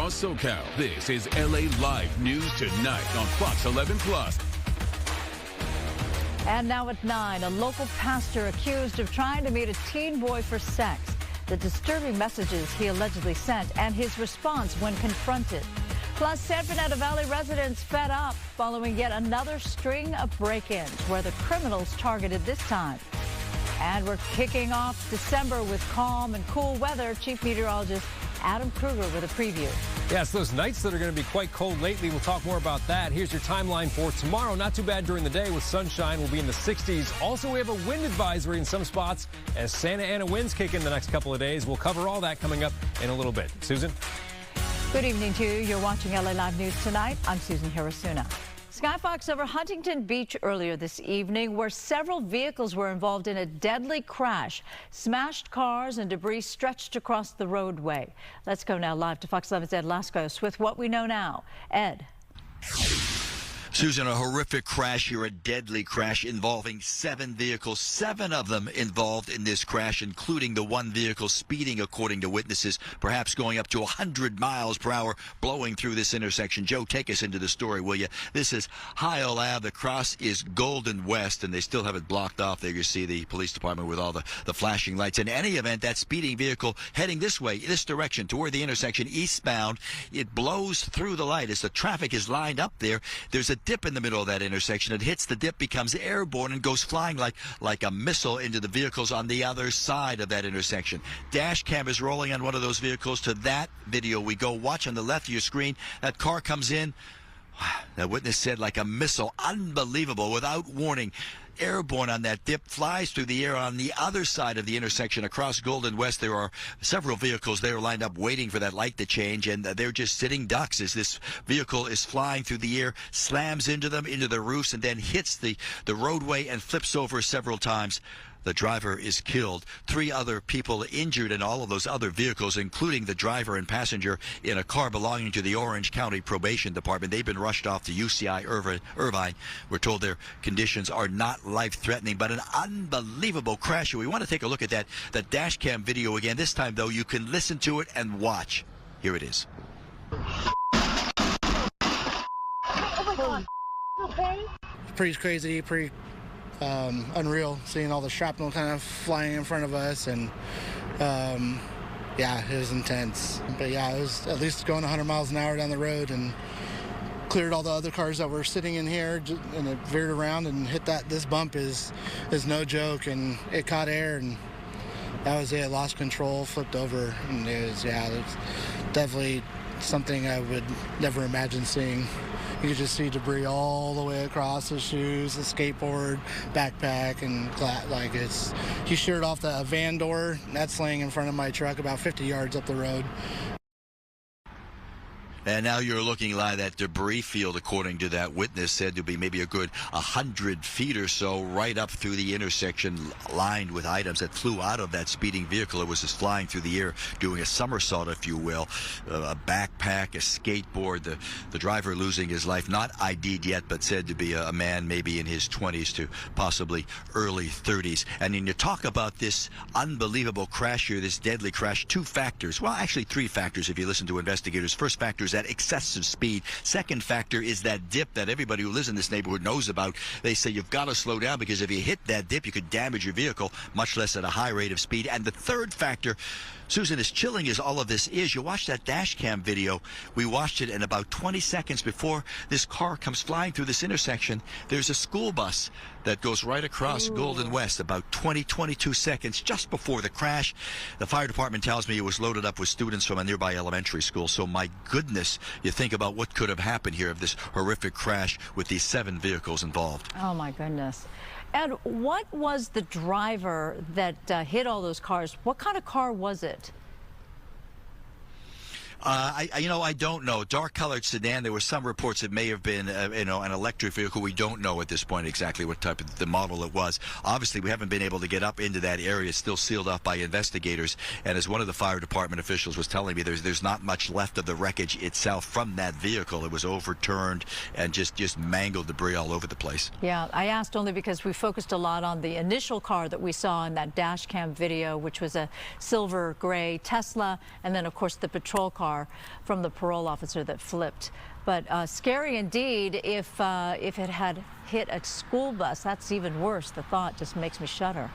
across SoCal. This is LA Live News Tonight on Fox 11 Plus. And now at 9, a local pastor accused of trying to meet a teen boy for sex. The disturbing messages he allegedly sent and his response when confronted. Plus, San Bernardino Valley residents fed up following yet another string of break-ins where the criminals targeted this time. And we're kicking off December with calm and cool weather. Chief Meteorologist Adam Kruger with a preview. Yes, those nights that are going to be quite cold lately. We'll talk more about that. Here's your timeline for tomorrow. Not too bad during the day with sunshine. We'll be in the 60s. Also, we have a wind advisory in some spots as Santa Ana winds kick in the next couple of days. We'll cover all that coming up in a little bit. Susan? Good evening to you. You're watching LA Live News Tonight. I'm Susan Hirasuna. Skyfox over Huntington Beach earlier this evening, where several vehicles were involved in a deadly crash. Smashed cars and debris stretched across the roadway. Let's go now live to Fox 11's Ed Lascos with what we know now. Ed. Susan, a horrific crash here, a deadly crash involving 7 vehicles, 7 of them involved in this crash, including the one vehicle speeding, according to witnesses, perhaps going up to 100 miles per hour, blowing through this intersection. Joe, take us into the story, will you? This is Highell Ave. The cross is Golden West, and they still have it blocked off. There you see the police department with all the flashing lights. In any event, that speeding vehicle heading this way, this direction, toward the intersection, eastbound, it blows through the light as the traffic is lined up there. There's a dip in the middle of that intersection. It hits the dip, becomes airborne, and goes flying like a missile into the vehicles on the other side of that intersection. Dash cam is rolling on one of those vehicles. To that video we go. Watch on the left of your screen. That car comes in. That witness said like a missile. Unbelievable. Without warning. Airborne on that dip, flies through the air on the other side of the intersection across Golden West. There are several vehicles there lined up waiting for that light to change, and they're just sitting ducks as this vehicle is flying through the air, slams into them, into the roofs, and then hits the roadway and flips over several times. The driver is killed. 3 other people injured in all of those other vehicles, including the driver and passenger in a car belonging to the Orange County Probation Department. They've been rushed off to UCI Irvine. We're told their conditions are not life-threatening, but an unbelievable crash. We want to take a look at that dash cam video again. This time, though, you can listen to it and watch. Here it is. Oh, my God. Okay. Pretty crazy, pretty unreal, seeing all the shrapnel kind of flying in front of us, and yeah, it was intense. But yeah, it was at least going 100 miles an hour down the road and cleared all the other cars that were sitting in here, and it veered around and hit this bump is no joke, and it caught air, and that was it. Lost control, flipped over, and it's definitely something I would never imagine seeing. You could just see debris all the way across the shoes, the skateboard, backpack, and he sheared off the van door. That's laying in front of my truck about 50 yards up the road. And now you're looking like that debris field, according to that witness, said to be maybe a good 100 feet or so right up through the intersection, lined with items that flew out of that speeding vehicle. It was just flying through the air, doing a somersault, if you will. A backpack, a skateboard, the driver losing his life, not ID'd yet, but said to be a man maybe in his 20s to possibly early 30s. And when you talk about this unbelievable crash here, this deadly crash, 2 factors, well, actually 3 factors if you listen to investigators. First factor is that excessive speed. Second factor is that dip that everybody who lives in this neighborhood knows about. They say you've got to slow down because if you hit that dip, you could damage your vehicle, much less at a high rate of speed. And the third factor, Susan, as chilling as all of this is, you watch that dash cam video. We watched it, and about 20 seconds before this car comes flying through this intersection, there's a school bus that goes right across Golden West, about 22 seconds just before the crash. The fire department tells me it was loaded up with students from a nearby elementary school. So my goodness, you think about what could have happened here of this horrific crash with these 7 vehicles involved. Oh, my goodness. Ed, what was the driver that hit all those cars? What kind of car was it? I don't know. Dark-colored sedan. There were some reports it may have been, an electric vehicle. We don't know at this point exactly what type of the model it was. Obviously, we haven't been able to get up into that area. It's still sealed off by investigators. And as one of the fire department officials was telling me, there's not much left of the wreckage itself from that vehicle. It was overturned and just mangled debris all over the place. Yeah, I asked only because we focused a lot on the initial car that we saw in that dash cam video, which was a silver gray Tesla, and then, of course, the patrol car. car from the parole officer that flipped. But scary indeed. If it had hit a school bus, that's even worse. The thought just makes me shudder.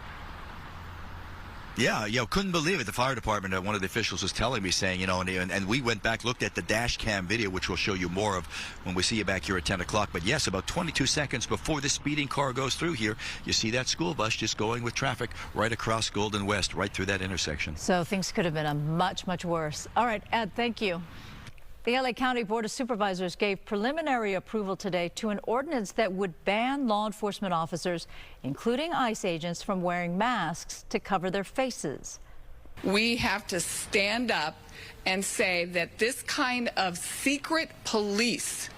Yeah, couldn't believe it. The fire department, one of the officials was telling me, saying, and we went back, looked at the dash cam video, which we'll show you more of when we see you back here at 10 o'clock. But yes, about 22 seconds before the speeding car goes through here, you see that school bus just going with traffic right across Golden West, right through that intersection. So things could have been much, much worse. All right, Ed, thank you. The LA County Board of Supervisors gave preliminary approval today to an ordinance that would ban law enforcement officers, including ICE agents, from wearing masks to cover their faces. We have to stand up and say that this kind of secret police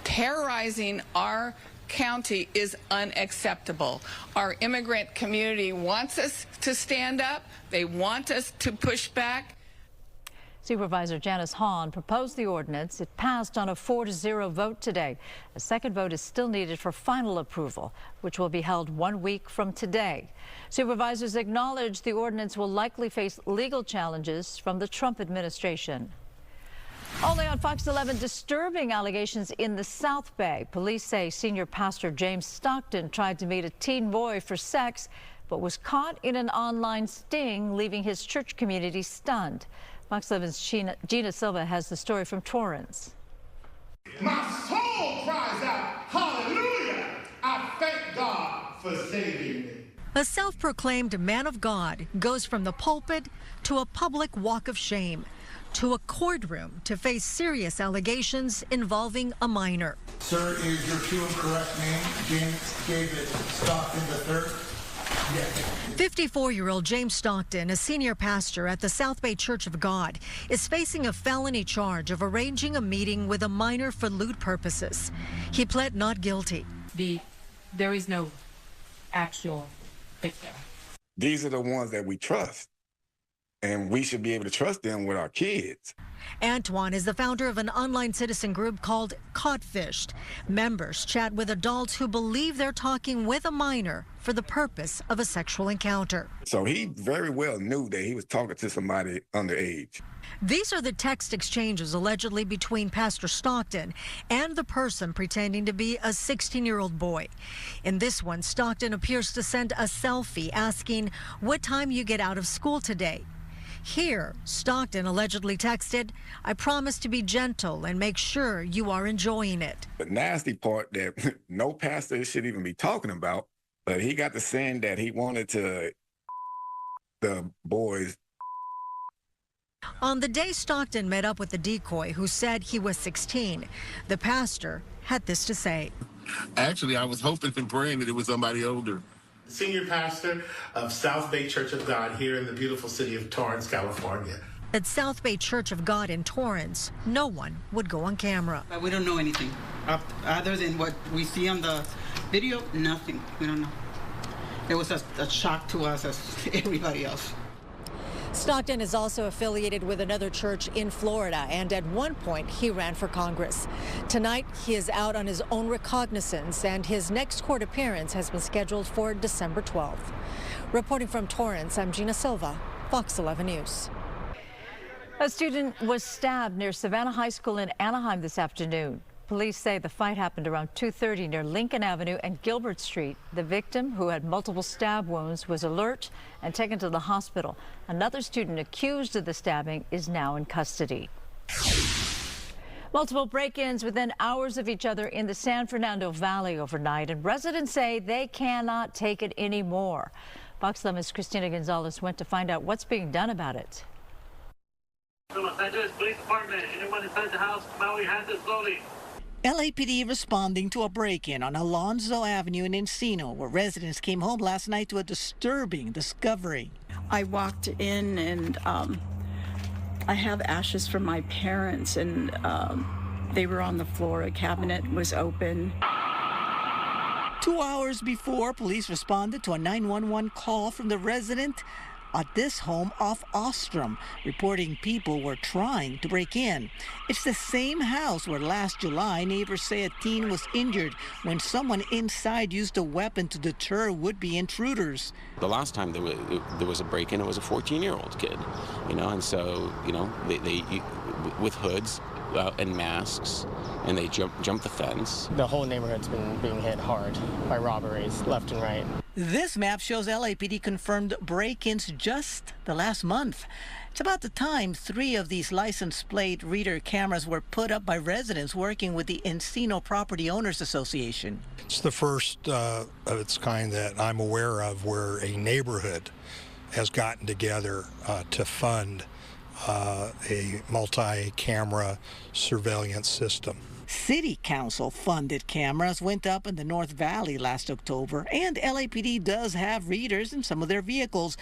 terrorizing our county is unacceptable. Our immigrant community wants us to stand up. They want us to push back. Supervisor Janice Hahn proposed the ordinance. It passed on a 4-0 vote today. A second vote is still needed for final approval, which will be held 1 week from today. Supervisors acknowledge the ordinance will likely face legal challenges from the Trump administration. Only on Fox 11, disturbing allegations in the South Bay. Police say senior pastor James Stockton tried to meet a teen boy for sex, but was caught in an online sting, leaving his church community stunned. Fox 11's Gina Silva has the story from Torrance. My soul cries out, hallelujah! I thank God for saving me. A self-proclaimed man of God goes from the pulpit to a public walk of shame, to a courtroom to face serious allegations involving a minor. Sir, is your true and correct name James David Stockton III? 54-year-old James Stockton, a senior pastor at the South Bay Church of God, is facing a felony charge of arranging a meeting with a minor for lewd purposes. He pled not guilty. There is no actual victim. These are the ones that we trust, and we should be able to trust them with our kids. Antoine is the founder of an online citizen group called Codfished. Members chat with adults who believe they're talking with a minor for the purpose of a sexual encounter. So he very well knew that he was talking to somebody underage. These are the text exchanges allegedly between Pastor Stockton and the person pretending to be a 16-year-old boy. In this one, Stockton appears to send a selfie asking what time you get out of school today. Here, Stockton allegedly texted, "I promise to be gentle and make sure you are enjoying it." The nasty part that no pastor should even be talking about, but he got to saying that he wanted to the boys. On the day Stockton met up with the decoy who said he was 16, the pastor had this to say. Actually, I was hoping and praying that it was somebody older. Senior pastor of South Bay Church of God here in the beautiful city of Torrance, California. At South Bay Church of God in Torrance, no one would go on camera. We don't know anything other than what we see on the video. Nothing. We don't know. It was a shock to us as everybody else. Stockton is also affiliated with another church in Florida, and at one point he ran for Congress. Tonight he is out on his own recognizance, and his next court appearance has been scheduled for December 12th. Reporting from Torrance, I'm Gina Silva, Fox 11 News. A student was stabbed near Savannah High School in Anaheim this afternoon. Police say the fight happened around 2:30 near Lincoln Avenue and Gilbert Street. The victim, who had multiple stab wounds, was alert and taken to the hospital. Another student accused of the stabbing is now in custody. Multiple break-ins within hours of each other in the San Fernando Valley overnight, and residents say they cannot take it anymore. Fox 11's Christina Gonzalez went to find out what's being done about it. Los Angeles Police Department, anyone inside the house, come out, your hands up slowly. LAPD responding to a break-in on Alonzo Avenue in Encino, where residents came home last night to a disturbing discovery. I walked in and I have ashes from my parents, and they were on the floor. A cabinet was open. 2 hours before, police responded to a 911 call from the resident at this home off Ostrom, reporting people were trying to break in. It's the same house where last July neighbors say a teen was injured when someone inside used a weapon to deter would-be intruders. The last time there was a break-in, it was a 14-year-old kid, and so, with hoods and masks, and they jump the fence. The whole neighborhood's been being hit hard by robberies left and right. This map shows LAPD confirmed break-ins just the last month. It's about the time 3 of these license plate reader cameras were put up by residents working with the Encino Property Owners Association. It's the first of its kind that I'm aware of where a neighborhood has gotten together to fund a multi-camera surveillance system. City Council funded cameras went up in the North Valley last October, and LAPD does have readers in some of their vehicles.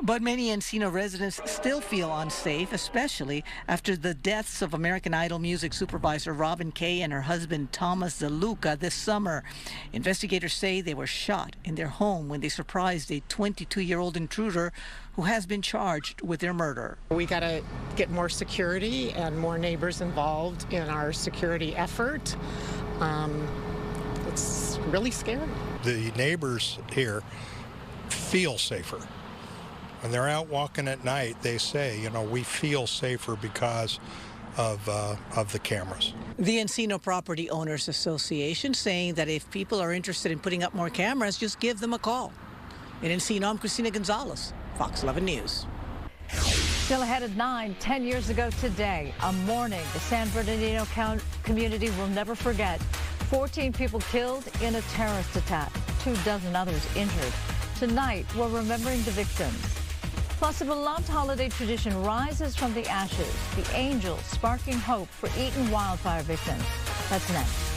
But many Encino residents still feel unsafe, especially after the deaths of American Idol music supervisor Robin Kay and her husband Thomas DeLuca this summer. Investigators say they were shot in their home when they surprised a 22-year-old intruder who has been charged with their murder. We got to get more security and more neighbors involved in our security effort. It's really scary. The neighbors here feel safer. When they're out walking at night, they say, you know, we feel safer because of the cameras. The Encino Property Owners Association saying that if people are interested in putting up more cameras, just give them a call. In Encino, I'm Christina Gonzalez, Fox 11 News. Still ahead at 9, 10 years ago today, a morning the San Bernardino community will never forget. 14 people killed in a terrorist attack, 24 others injured. Tonight, we're remembering the victims. Plus, a beloved holiday tradition rises from the ashes, the angels sparking hope for Eaton wildfire victims. That's next.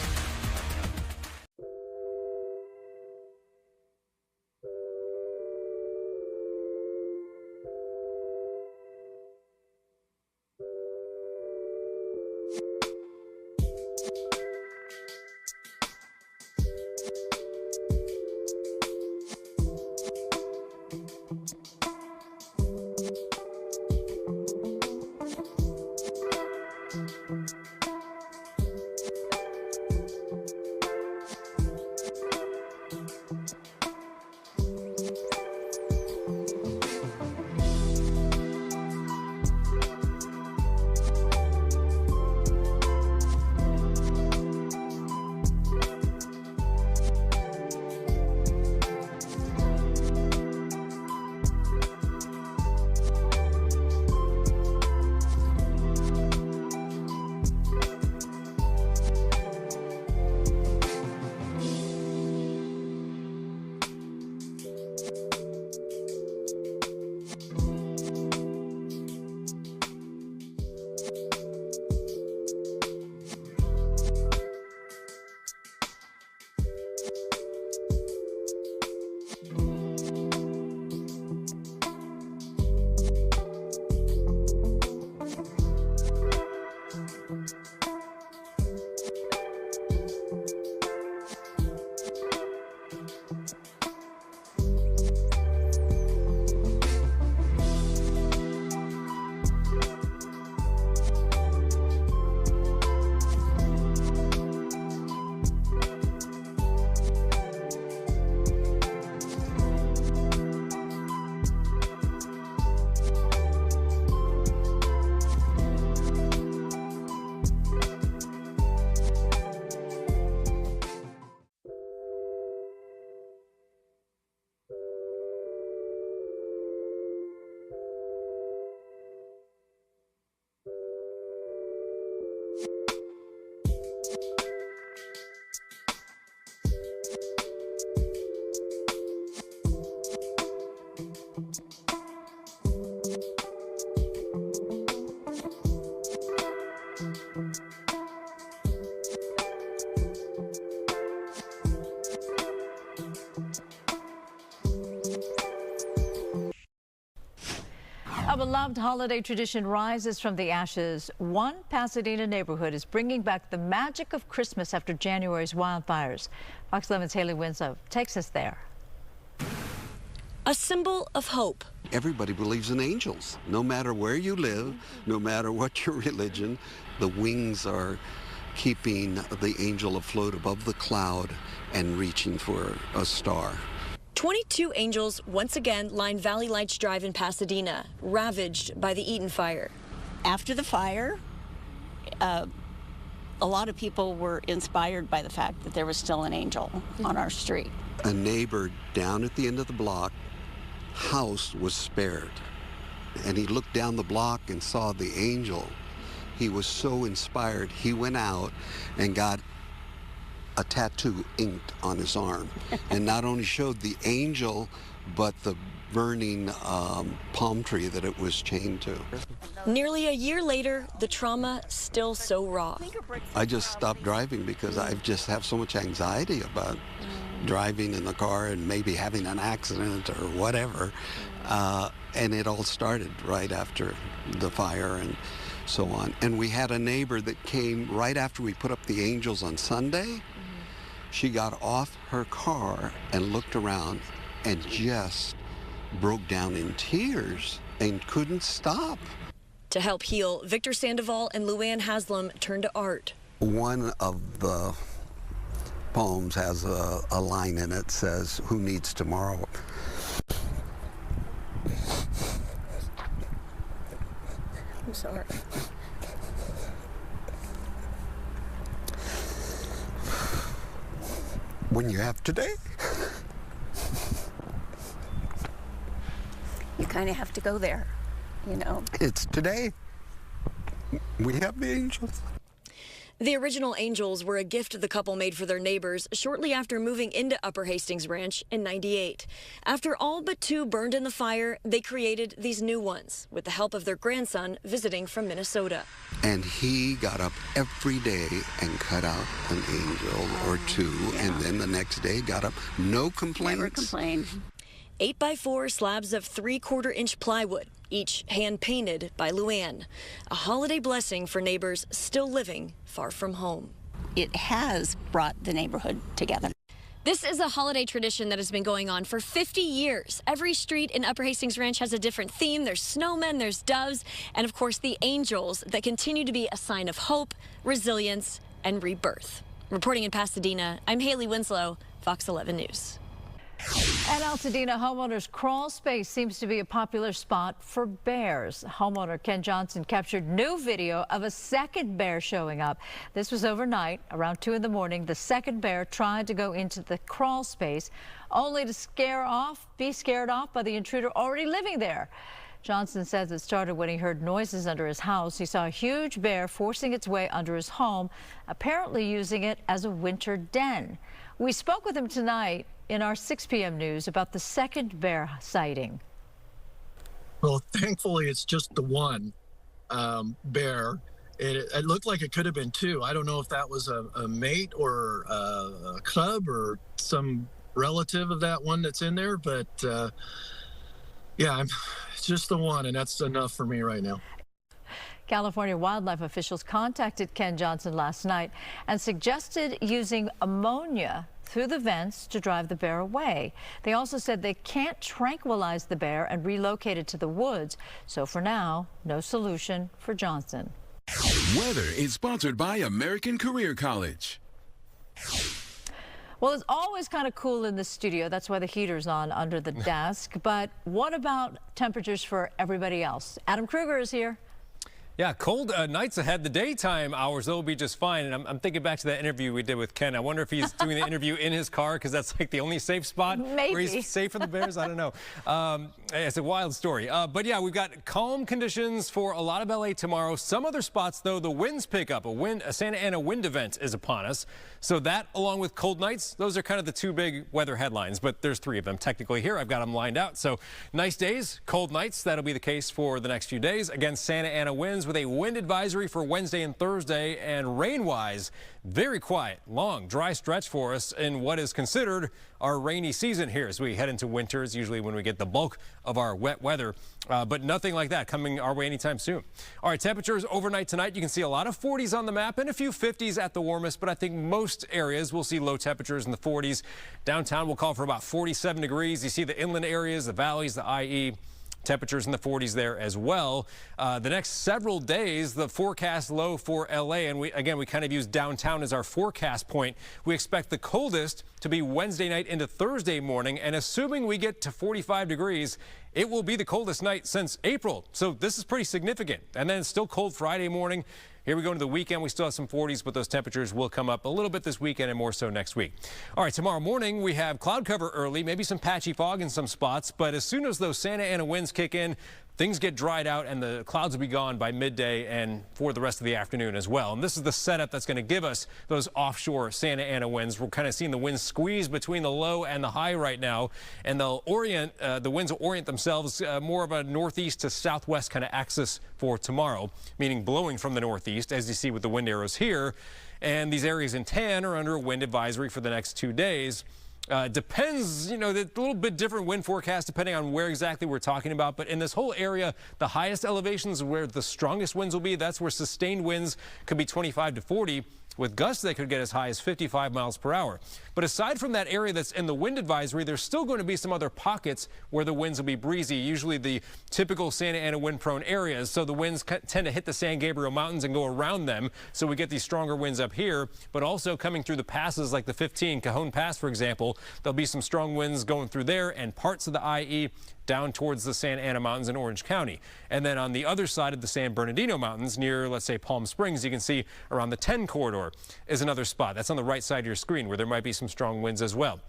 A beloved holiday tradition rises from the ashes. One Pasadena neighborhood is bringing back the magic of Christmas after January's wildfires. Fox 11's Haley Winslow takes us there. A symbol of hope. Everybody believes in angels. No matter where you live, no matter what your religion, the wings are keeping the angel afloat above the cloud and reaching for a star. 22 angels once again line Valley Lights Drive in Pasadena, ravaged by the Eaton fire. After the fire, a lot of people were inspired by the fact that there was still an angel on our street. A neighbor down at the end of the block house was spared, and he looked down the block and saw the angel. He was so inspired, he went out and got a tattoo inked on his arm, and not only showed the angel, but the burning palm tree that it was chained to. Nearly a year later, the trauma still so raw. I just stopped driving because I just have so much anxiety about driving in the car and maybe having an accident or whatever. And it all started right after the fire and so on. And we had a neighbor that came right after we put up the angels on Sunday. She got off her car and looked around and just broke down in tears and couldn't stop. To help heal, Victor Sandoval and Luann Haslam turned to art. One of the poems has a line in it, says, "Who needs tomorrow?" I'm sorry. When you have today. You kind of have to go there, you know. It's today. We have the angels. The original angels were a gift the couple made for their neighbors shortly after moving into Upper Hastings Ranch in '98. After all but two burned in the fire, they created these new ones with the help of their grandson visiting from Minnesota. And he got up every day and cut out an angel or two, and then the next day got up, no complaints. Never complained. 8x4 slabs of 3/4-inch plywood, each hand-painted by Luann. A holiday blessing for neighbors still living far from home. It has brought the neighborhood together. This is a holiday tradition that has been going on for 50 years. Every street in Upper Hastings Ranch has a different theme. There's snowmen, there's doves, and of course the angels that continue to be a sign of hope, resilience, and rebirth. Reporting in Pasadena, I'm Haley Winslow, Fox 11 News. At Altadena, homeowners' crawl space seems to be a popular spot for bears. Homeowner Ken Johnson captured new video of a second bear showing up. This was overnight. Around 2 in the morning, the second bear tried to go into the crawl space, only to be scared off by the intruder already living there. Johnson says it started when he heard noises under his house. He saw a huge bear forcing its way under his home, apparently using it as a winter den. We spoke with him tonight in our 6 p.m. news about the second bear sighting. Well, thankfully, it's just the one bear. It looked like it could have been two. I don't know if that was a mate or a cub or some relative of that one that's in there, but yeah, it's just the one, and that's enough for me right now. California wildlife officials contacted Ken Johnson last night and suggested using ammonia through the vents to drive the bear away. They also said they can't tranquilize the bear and relocate it to the woods. So for now, no solution for Johnson. Weather is sponsored by American Career College. Well, it's always kind of cool in the studio. That's why the heater's on under the desk. But what about temperatures for everybody else? Adam Kruger is here. Yeah, cold nights ahead. The daytime hours, they'll be just fine. And I'm thinking back to that interview we did with Ken. I wonder if he's doing the interview in his car because that's like the only safe spot where he's safe from the bears. I don't know. It's a wild story. But yeah, we've got calm conditions for a lot of LA tomorrow. Some other spots, though, the winds pick up. A Santa Ana wind event is upon us. So that, along with cold nights, those are kind of the two big weather headlines. But there's 3 of them technically here. I've got them lined out. So nice days, cold nights. That'll be the case for the next few days. Again, Santa Ana winds with a wind advisory for Wednesday and Thursday, and rain-wise, very quiet, long, dry stretch for us in what is considered our rainy season here as we head into winter. Is usually when we get the bulk of our wet weather, but nothing like that coming our way anytime soon. All right, temperatures overnight tonight, you can see a lot of 40s on the map and a few 50s at the warmest, but I think most areas will see low temperatures in the 40s. Downtown will call for about 47 degrees. You see the inland areas, the valleys, the IE. Temperatures in the 40s there as well. The next several days, the forecast low for LA, and we kind of use downtown as our forecast point. We expect the coldest to be Wednesday night into Thursday morning, and assuming we get to 45 degrees, it will be the coldest night since April. So this is pretty significant. And then it's still cold Friday morning. Here we go into the weekend. We still have some 40s, but those temperatures will come up a little bit this weekend and more so next week. All right, tomorrow morning we have cloud cover early, maybe some patchy fog in some spots, but as soon as those Santa Ana winds kick in, things get dried out and the clouds will be gone by midday and for the rest of the afternoon as well. And this is the setup that's going to give us those offshore Santa Ana winds. We're kind of seeing the winds squeeze between the low and the high right now, and the winds will orient themselves more of a northeast to southwest kind of axis for tomorrow, meaning blowing from the northeast, as you see with the wind arrows here. And these areas in tan are under a wind advisory for the next 2 days. Depends, you know, a little bit different wind forecast depending on where exactly we're talking about. But in this whole area, the highest elevations where the strongest winds will be, that's where sustained winds could be 25 to 40. With gusts that could get as high as 55 miles per hour. But aside from that area that's in the wind advisory, there's still going to be some other pockets where the winds will be breezy, usually the typical Santa Ana wind-prone areas. So the winds tend to hit the San Gabriel Mountains and go around them. So we get these stronger winds up here, but also coming through the passes like the 15, Cajon Pass, for example. There'll be some strong winds going through there and parts of the IE down towards the Santa Ana Mountains in Orange County. And then on the other side of the San Bernardino Mountains near, let's say, Palm Springs, you can see around the 10 corridor is another spot. That's on the right side of your screen where there might be some strong winds as well.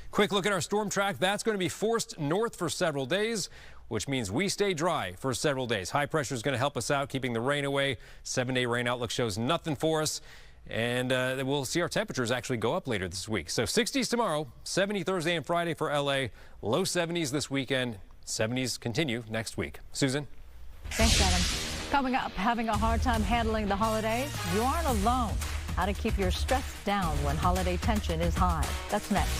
Quick look at our storm track. That's going to be forced north for several days, which means we stay dry for several days. High pressure is going to help us out, keeping the rain away. 7-day rain outlook shows nothing for us. And we'll see our temperatures actually go up later this week. So 60s tomorrow, 70 Thursday and Friday for LA, low 70s this weekend, 70s continue next week. Susan? Thanks, Adam. Coming up, having a hard time handling the holidays? You aren't alone. How to keep your stress down when holiday tension is high. That's next.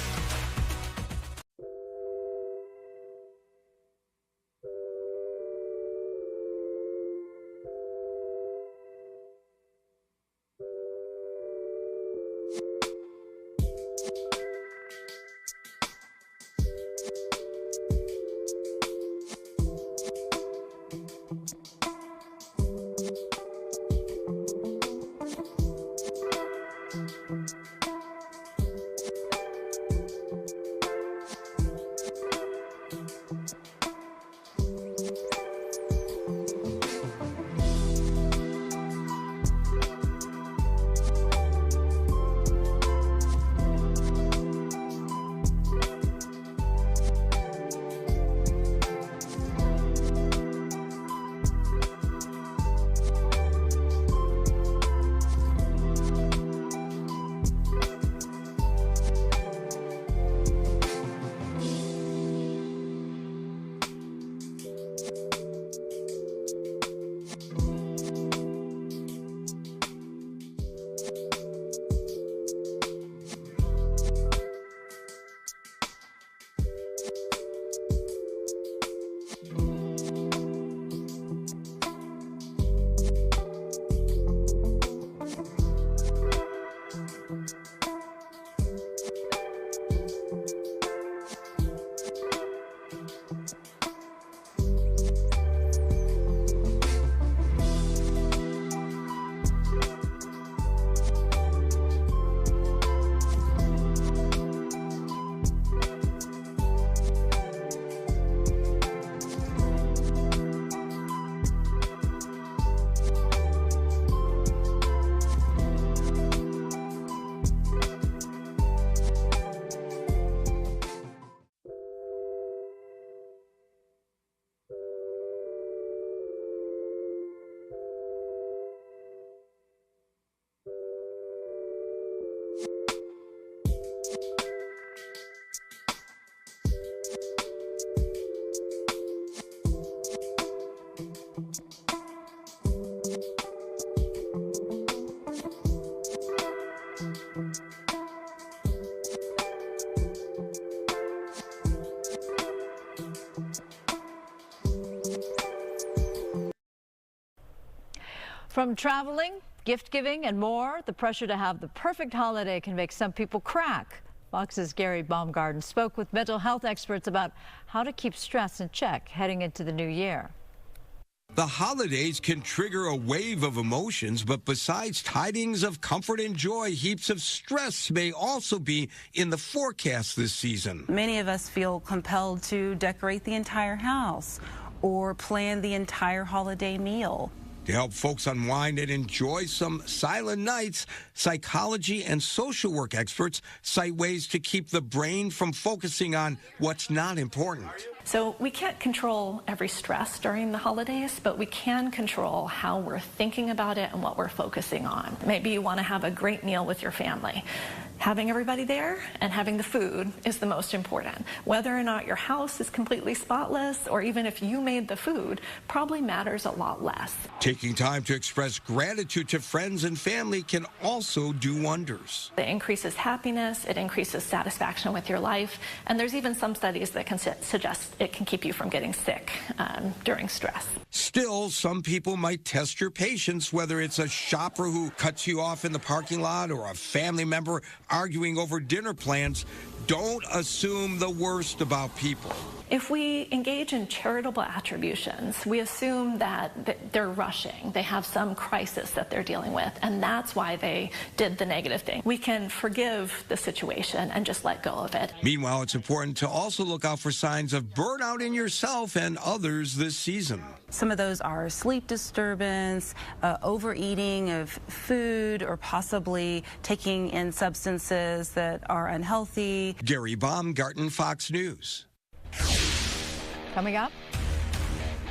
From traveling, gift giving, and more, the pressure to have the perfect holiday can make some people crack. Fox's Gary Baumgarten spoke with mental health experts about how to keep stress in check heading into the new year. The holidays can trigger a wave of emotions, but besides tidings of comfort and joy, heaps of stress may also be in the forecast this season. Many of us feel compelled to decorate the entire house or plan the entire holiday meal. To help folks unwind and enjoy some silent nights, psychology and social work experts cite ways to keep the brain from focusing on what's not important. So we can't control every stress during the holidays, but we can control how we're thinking about it and what we're focusing on. Maybe you want to have a great meal with your family. Having everybody there and having the food is the most important. Whether or not your house is completely spotless, or even if you made the food, probably matters a lot less. Taking time to express gratitude to friends and family can also do wonders. It increases happiness, it increases satisfaction with your life, and there's even some studies that can suggest it can keep you from getting sick during stress. Still, some people might test your patience, whether it's a shopper who cuts you off in the parking lot or a family member arguing over dinner plans. Don't assume the worst about people. If we engage in charitable attributions, we assume that they're rushing, they have some crisis that they're dealing with, and that's why they did the negative thing. We can forgive the situation and just let go of it. Meanwhile, it's important to also look out for signs of burnout in yourself and others this season. Some of those are sleep disturbance, overeating of food, or possibly taking in substances that are unhealthy. Gary Baumgarten, Fox News. Coming up,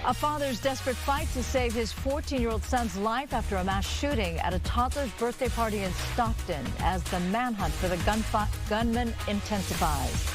a father's desperate fight to save his 14-year-old son's life after a mass shooting at a toddler's birthday party in Stockton as the manhunt for the gunman intensifies.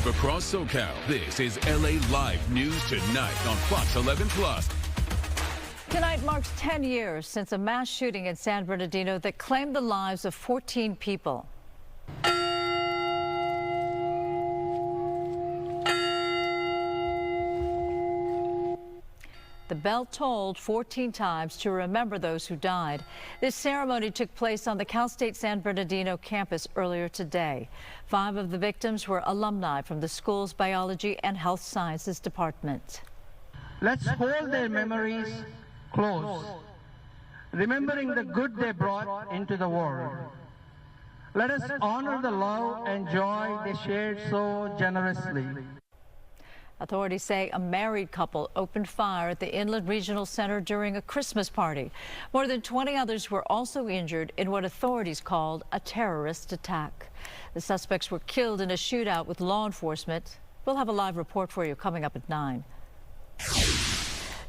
Across SoCal, this is LA Live News Tonight on Fox 11 Plus. Tonight marks 10 years since a mass shooting in San Bernardino that claimed the lives of 14 people. The bell tolled 14 times to remember those who died. This ceremony took place on the Cal State San Bernardino campus earlier today. 5 of the victims were alumni from the school's biology and health sciences department. Let's hold their memories close, remembering the good they brought into the world. Let us honor the love and joy they shared so generously. Authorities say a married couple opened fire at the Inland Regional Center during a Christmas party. More than 20 others were also injured in what authorities called a terrorist attack. The suspects were killed in a shootout with law enforcement. We'll have a live report for you coming up at 9.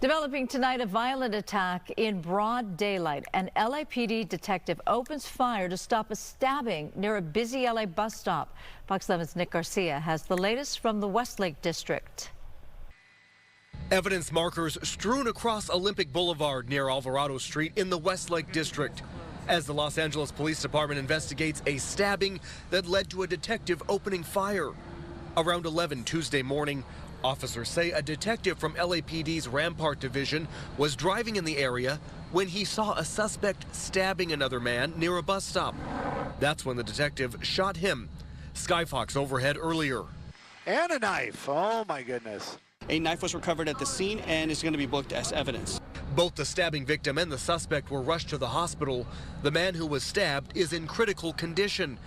Developing tonight, a violent attack in broad daylight. An LAPD detective opens fire to stop a stabbing near a busy LA bus stop. Fox 11's Nick Garcia has the latest from the Westlake district. Evidence markers strewn across Olympic Boulevard near Alvarado Street in the Westlake district as the Los Angeles Police Department investigates a stabbing that led to a detective opening fire. Around 11 Tuesday morning, officers say a detective from LAPD's Rampart Division was driving in the area when he saw a suspect stabbing another man near a bus stop. That's when the detective shot him. Sky Fox overhead earlier. And a knife. Oh, my goodness. A knife was recovered at the scene and is going to be booked as evidence. Both the stabbing victim and the suspect were rushed to the hospital. The man who was stabbed is in critical condition.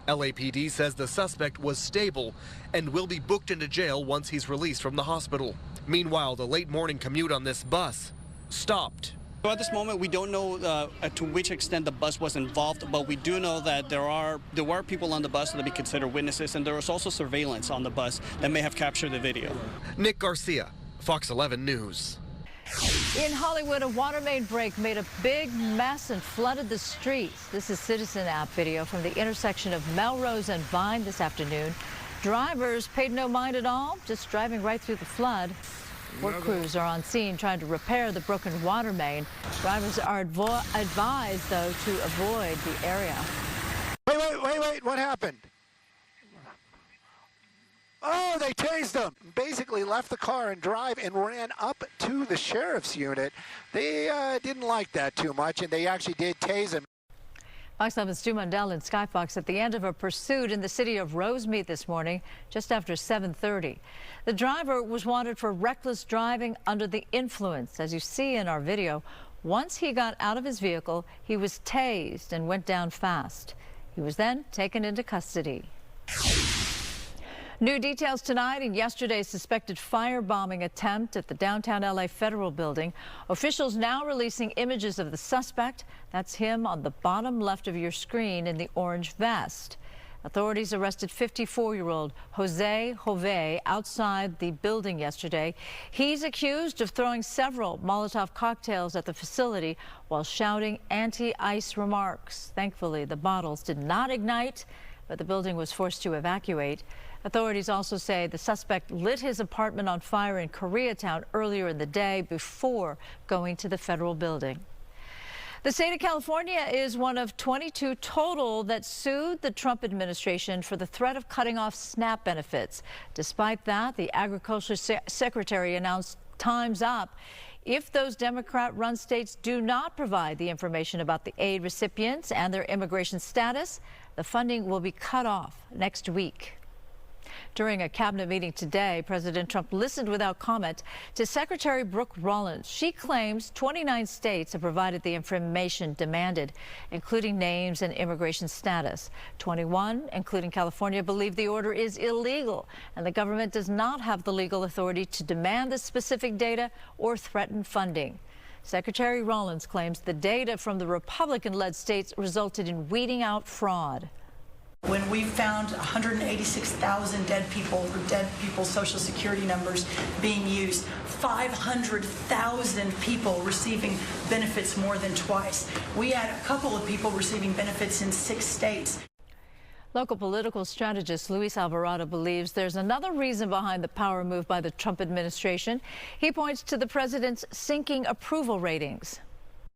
LAPD says the suspect was stable and will be booked into jail once he's released from the hospital. Meanwhile, the late morning commute on this bus stopped. So at this moment, we don't know to which extent the bus was involved, but we do know that there were people on the bus that we consider witnesses, and there was also surveillance on the bus that may have captured the video. Nick Garcia, Fox 11 News. In Hollywood, a water main break made a big mess and flooded the streets. This is Citizen app video from the intersection of Melrose and Vine this afternoon. Drivers paid no mind at all, just driving right through the flood. Work crews are on scene trying to repair the broken water main. Drivers are advised, though, to avoid the area. Wait, what happened? Oh, they tased them. Basically left the car and drive and ran up to the sheriff's unit. They didn't like that too much, and they actually did tase him. Fox 11's Stu Mundell and Sky Fox at the end of a pursuit in the city of Rosemead this morning, just after 7:30. The driver was wanted for reckless driving under the influence. As you see in our video, once he got out of his vehicle, he was tased and went down fast. He was then taken into custody. New details tonight in yesterday's suspected firebombing attempt at the downtown LA Federal Building. Officials now releasing images of the suspect. That's him on the bottom left of your screen in the orange vest. Authorities arrested 54-year-old Jose Jove outside the building yesterday. He's accused of throwing several Molotov cocktails at the facility while shouting anti-ICE remarks. Thankfully, the bottles did not ignite, but the building was forced to evacuate. Authorities also say the suspect lit his apartment on fire in Koreatown earlier in the day before going to the federal building. The state of California is one of 22 total that sued the Trump administration for the threat of cutting off SNAP benefits. Despite that, the Agriculture Secretary announced time's up. If those Democrat-run states do not provide the information about the aid recipients and their immigration status, the funding will be cut off next week. During a cabinet meeting today, President Trump listened without comment to Secretary Brooke Rollins. She claims 29 states have provided the information demanded, including names and immigration status. 21, including California, believe the order is illegal, and the government does not have the legal authority to demand the specific data or threaten funding. Secretary Rollins claims the data from the Republican-led states resulted in weeding out fraud. When we found 186,000 dead people or dead people's Social Security numbers being used, 500,000 people receiving benefits more than twice. We had a couple of people receiving benefits in 6 states. Local political strategist Luis Alvarado believes there's another reason behind the power move by the Trump administration. He points to the president's sinking approval ratings.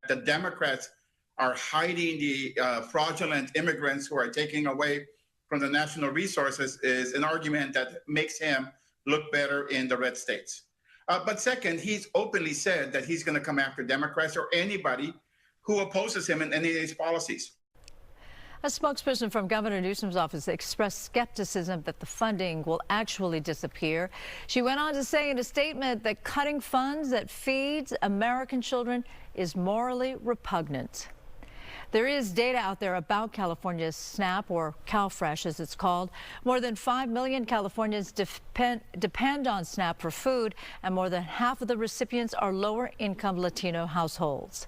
The Democrats are hiding the fraudulent immigrants who are taking away from the national resources is an argument that makes him look better in the red states. But second, he's openly said that he's going to come after Democrats or anybody who opposes him in any of these policies. A spokesperson from Governor Newsom's office expressed skepticism that the funding will actually disappear. She went on to say in a statement that cutting funds that feeds American children is morally repugnant. There is data out there about California's SNAP, or CalFresh as it's called. More than 5 million Californians depend on SNAP for food, and more than half of the recipients are lower-income Latino households.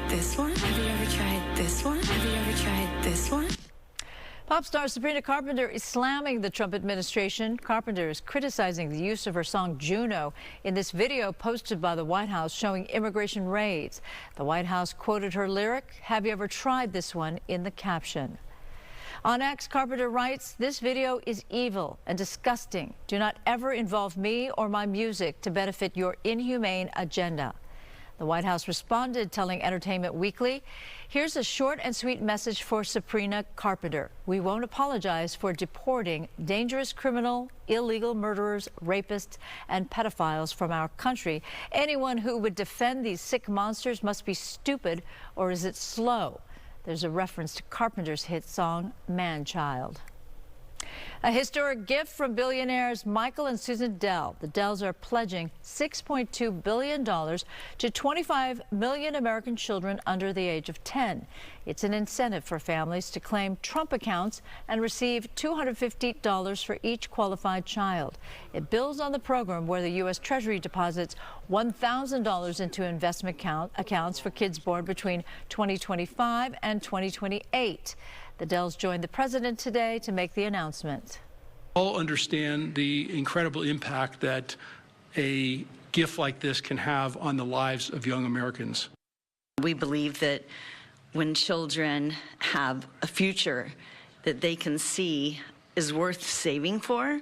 This one? Have you ever tried this one? Have you ever tried this one? Pop star Sabrina Carpenter is slamming the Trump administration. Carpenter is criticizing the use of her song Juno in this video posted by the White House showing immigration raids. The White House quoted her lyric, "Have you ever tried this one?" in the caption. On X, Carpenter writes, "This video is evil and disgusting. Do not ever involve me or my music to benefit your inhumane agenda." The White House responded, telling Entertainment Weekly, "Here's a short and sweet message for Sabrina Carpenter. We won't apologize for deporting dangerous criminal, illegal murderers, rapists, and pedophiles from our country. Anyone who would defend these sick monsters must be stupid, or is it slow?" There's a reference to Carpenter's hit song, Man-Child. A historic gift from billionaires Michael and Susan Dell. The Dells are pledging $6.2 billion to 25 million American children under the age of 10. It's an incentive for families to claim Trump accounts and receive $250 for each qualified child. It builds on the program where the U.S. Treasury deposits $1,000 into investment accounts for kids born between 2025 and 2028. The Dells joined the president today to make the announcement. All understand the incredible impact that a gift like this can have on the lives of young Americans. We believe that when children have a future that they can see is worth saving for,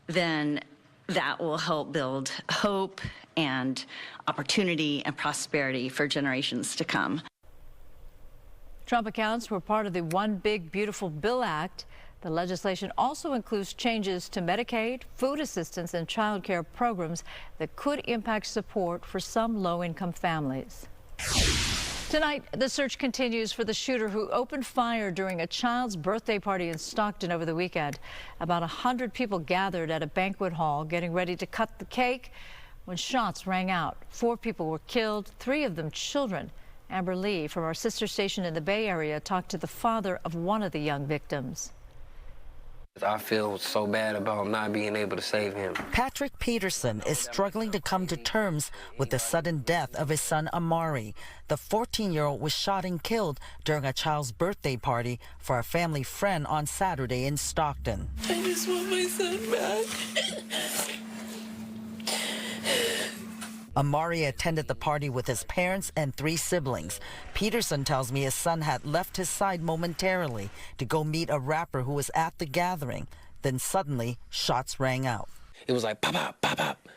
then that will help build hope and opportunity and prosperity for generations to come. Trump accounts were part of the One Big Beautiful Bill Act. The legislation also includes changes to Medicaid, food assistance, and child care programs that could impact support for some low-income families. Tonight, the search continues for the shooter who opened fire during a child's birthday party in Stockton over the weekend. About 100 people gathered at a banquet hall getting ready to cut the cake when shots rang out. 4 people were killed, 3 of them children. Amber Lee from our sister station in the Bay Area talked to the father of one of the young victims. I feel so bad about not being able to save him. Patrick Peterson is struggling to come to terms with the sudden death of his son Amari. The 14-year-old was shot and killed during a child's birthday party for a family friend on Saturday in Stockton. I just want my son back. Amari attended the party with his parents and 3 siblings. Peterson tells me his son had left his side momentarily to go meet a rapper who was at the gathering. Then suddenly, shots rang out. It was like pop, pop, pop, pop.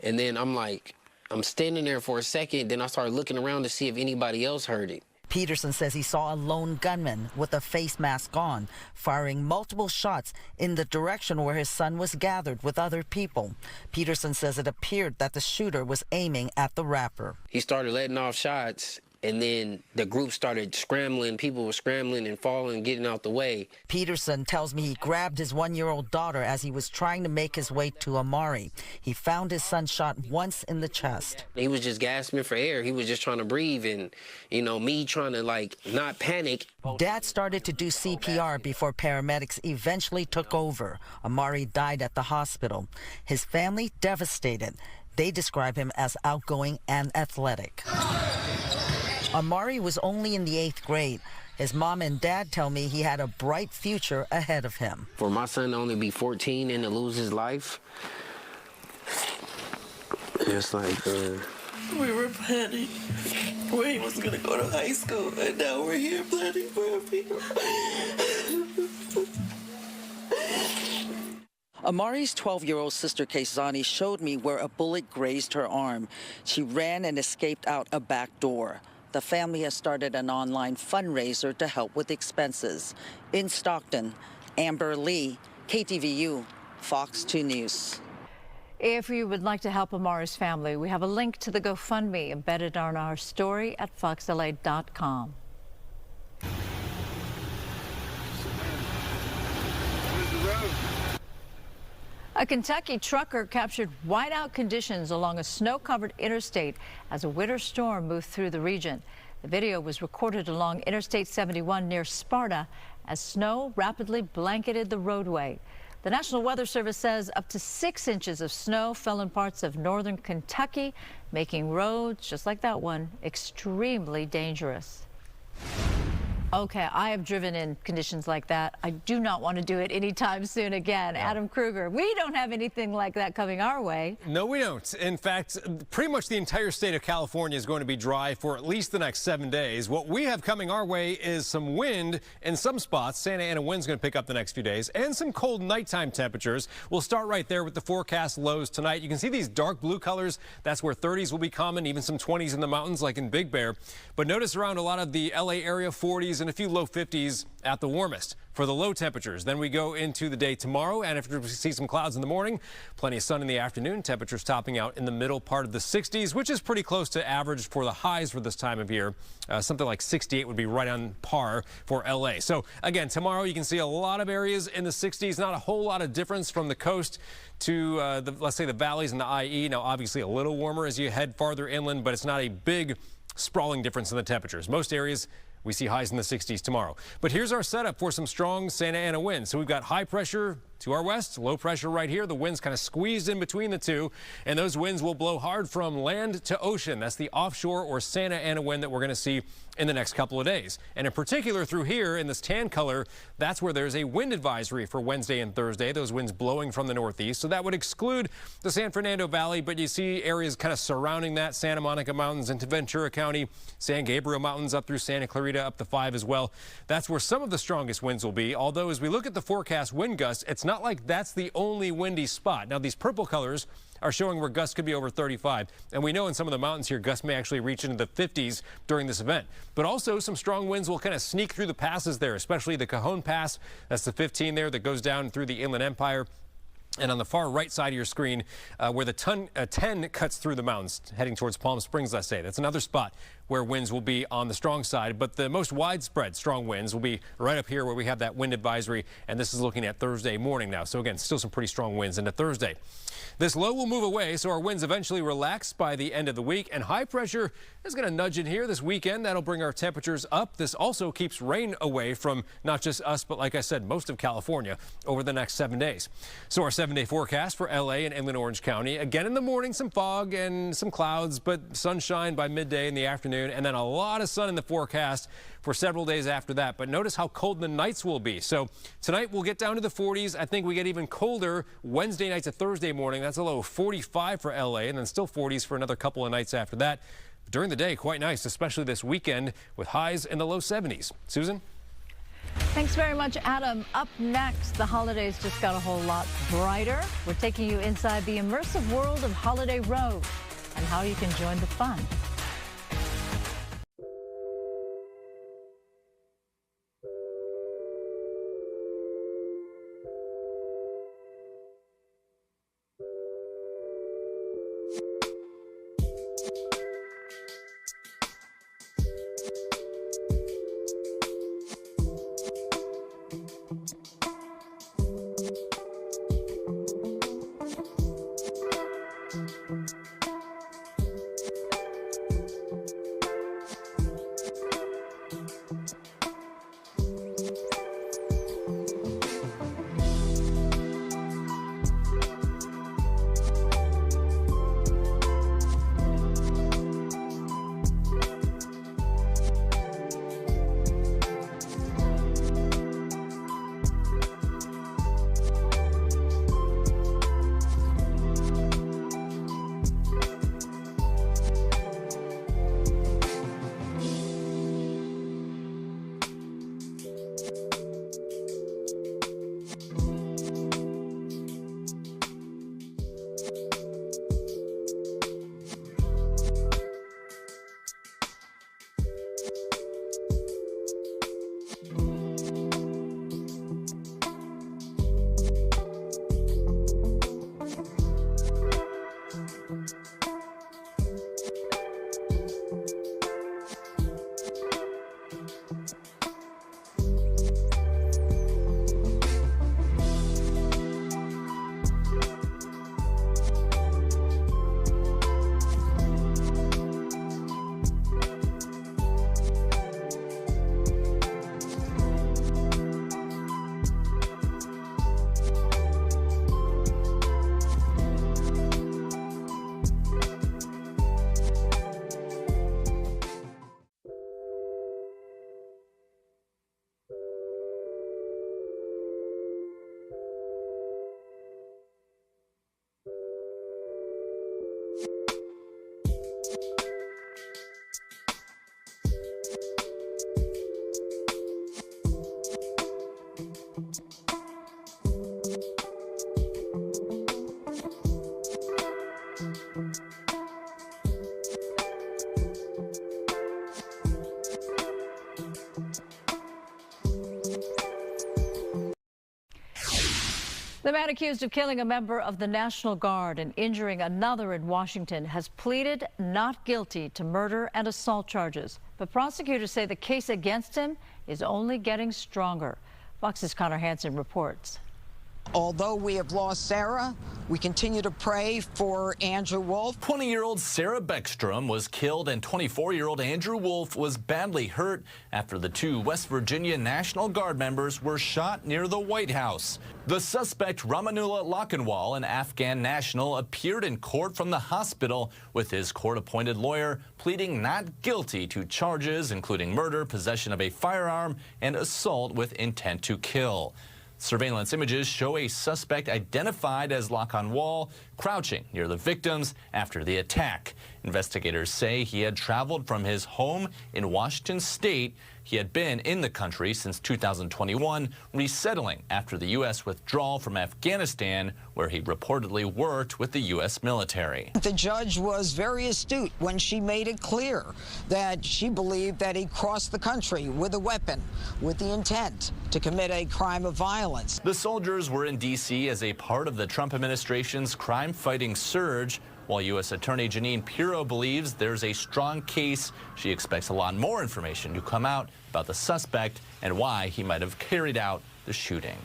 And then I'm standing there for a second, then I started looking around to see if anybody else heard it. Peterson says he saw a lone gunman with a face mask on, firing multiple shots in the direction where his son was gathered with other people. Peterson says it appeared that the shooter was aiming at the rapper. He started letting off shots, and then the group started scrambling. People were scrambling and falling, getting out the way. Peterson tells me he grabbed his 1-year-old daughter as he was trying to make his way to Amari. He found his son shot once in the chest. He was just gasping for air. He was just trying to breathe, and, me trying to, not panic. Dad started to do CPR before paramedics eventually took over. Amari died at the hospital. His family devastated. They describe him as outgoing and athletic. Amari was only in the 8th grade. His mom and dad tell me he had a bright future ahead of him. For my son to only be 14 and to lose his life, it's like... We were planning where he was going to go to high school, and now we're here planning for a funeral. Amari's 12-year-old sister, Kaysani, showed me where a bullet grazed her arm. She ran and escaped out a back door. The family has started an online fundraiser to help with expenses. In Stockton, Amber Lee, KTVU, Fox 2 News. If you would like to help Amari's family, we have a link to the GoFundMe embedded on our story at foxla.com. A Kentucky trucker captured whiteout conditions along a snow-covered interstate as a winter storm moved through the region. The video was recorded along Interstate 71 near Sparta as snow rapidly blanketed the roadway. The National Weather Service says up to 6 inches of snow fell in parts of northern Kentucky, making roads, just like that one, extremely dangerous. Okay, I have driven in conditions like that. I do not want to do it anytime soon again. Yeah. Adam Kruger, we don't have anything like that coming our way. No, we don't. In fact, pretty much the entire state of California is going to be dry for at least the next 7 days. What we have coming our way is some wind in some spots. Santa Ana wind's going to pick up the next few days, and some cold nighttime temperatures. We'll start right there with the forecast lows tonight. You can see these dark blue colors. That's where 30s will be common, even some 20s in the mountains like in Big Bear. But notice around a lot of the LA area, 40s and a few low 50s at the warmest for the low temperatures. Then we go into the day tomorrow, and after we see some clouds in the morning, plenty of sun in the afternoon, temperatures topping out in the middle part of the 60s, which is pretty close to average for the highs for this time of year. Something like 68 would be right on par for LA. So again, tomorrow you can see a lot of areas in the 60s, not a whole lot of difference from the coast to let's say the valleys and the IE. Now obviously a little warmer as you head farther inland, but it's not a big sprawling difference in the temperatures. Most areas we see highs in the 60s tomorrow. But here's our setup for some strong Santa Ana winds. So we've got high pressure to our west, low pressure right here. The wind's kind of squeezed in between the two, and those winds will blow hard from land to ocean. That's the offshore or Santa Ana wind that we're going to see in the next couple of days. And in particular through here in this tan color, that's where there's a wind advisory for Wednesday and Thursday. Those winds blowing from the northeast. So that would exclude the San Fernando Valley, but you see areas kind of surrounding that, Santa Monica Mountains into Ventura County, San Gabriel Mountains up through Santa Clarita up to 5 as well. That's where some of the strongest winds will be. Although as we look at the forecast wind gusts, it's not like that's the only windy spot. Now these purple colors are showing where gusts could be over 35. And we know in some of the mountains here, gusts may actually reach into the 50s during this event. But also some strong winds will kind of sneak through the passes there, especially the Cajon Pass. That's the 15 there that goes down through the Inland Empire. And on the far right side of your screen, where the 10 cuts through the mountains, heading towards Palm Springs, let's say. That's another spot where winds will be on the strong side. But the most widespread strong winds will be right up here where we have that wind advisory. And this is looking at Thursday morning now. So again, still some pretty strong winds into Thursday. This low will move away, so our winds eventually relax by the end of the week. And high pressure is going to nudge in here this weekend. That'll bring our temperatures up. This also keeps rain away from not just us, but like I said, most of California over the next 7 days. So our 7-day forecast for LA and Inland Orange County. Again in the morning, some fog and some clouds, but sunshine by midday in the afternoon. And then a lot of sun in the forecast for several days after that. But notice how cold the nights will be. So tonight we'll get down to the 40s. I think we get even colder Wednesday night to Thursday morning. That's a low of 45 for LA, and then still 40s for another couple of nights after that. But during the day, quite nice, especially this weekend with highs in the low 70s. Susan? Thanks very much, Adam. Up next, the holidays just got a whole lot brighter. We're taking you inside the immersive world of Holiday Road and how you can join the fun. The man accused of killing a member of the National Guard and injuring another in Washington has pleaded not guilty to murder and assault charges. But prosecutors say the case against him is only getting stronger. Fox's Connor Hansen reports. Although we have lost Sarah, we continue to pray for Andrew Wolf. 20-year-old Sarah Beckstrom was killed and 24-year-old Andrew Wolf was badly hurt after the two West Virginia National Guard members were shot near the White House. The suspect, Ramanullah Lakhanwal, an Afghan national, appeared in court from the hospital with his court-appointed lawyer pleading not guilty to charges including murder, possession of a firearm, and assault with intent to kill. Surveillance images show a suspect identified as Lakhanwal crouching near the victims after the attack. Investigators say he had traveled from his home in Washington State. He had been in the country since 2021, resettling after the U.S. withdrawal from Afghanistan, where he reportedly worked with the U.S. military. The judge was very astute when she made it clear that she believed that he crossed the country with a weapon, with the intent to commit a crime of violence. The soldiers were in D.C. as a part of the Trump administration's crime-fighting surge. While U.S. Attorney Jeanine Pirro believes there's a strong case, she expects a lot more information to come out about the suspect and why he might have carried out the shooting.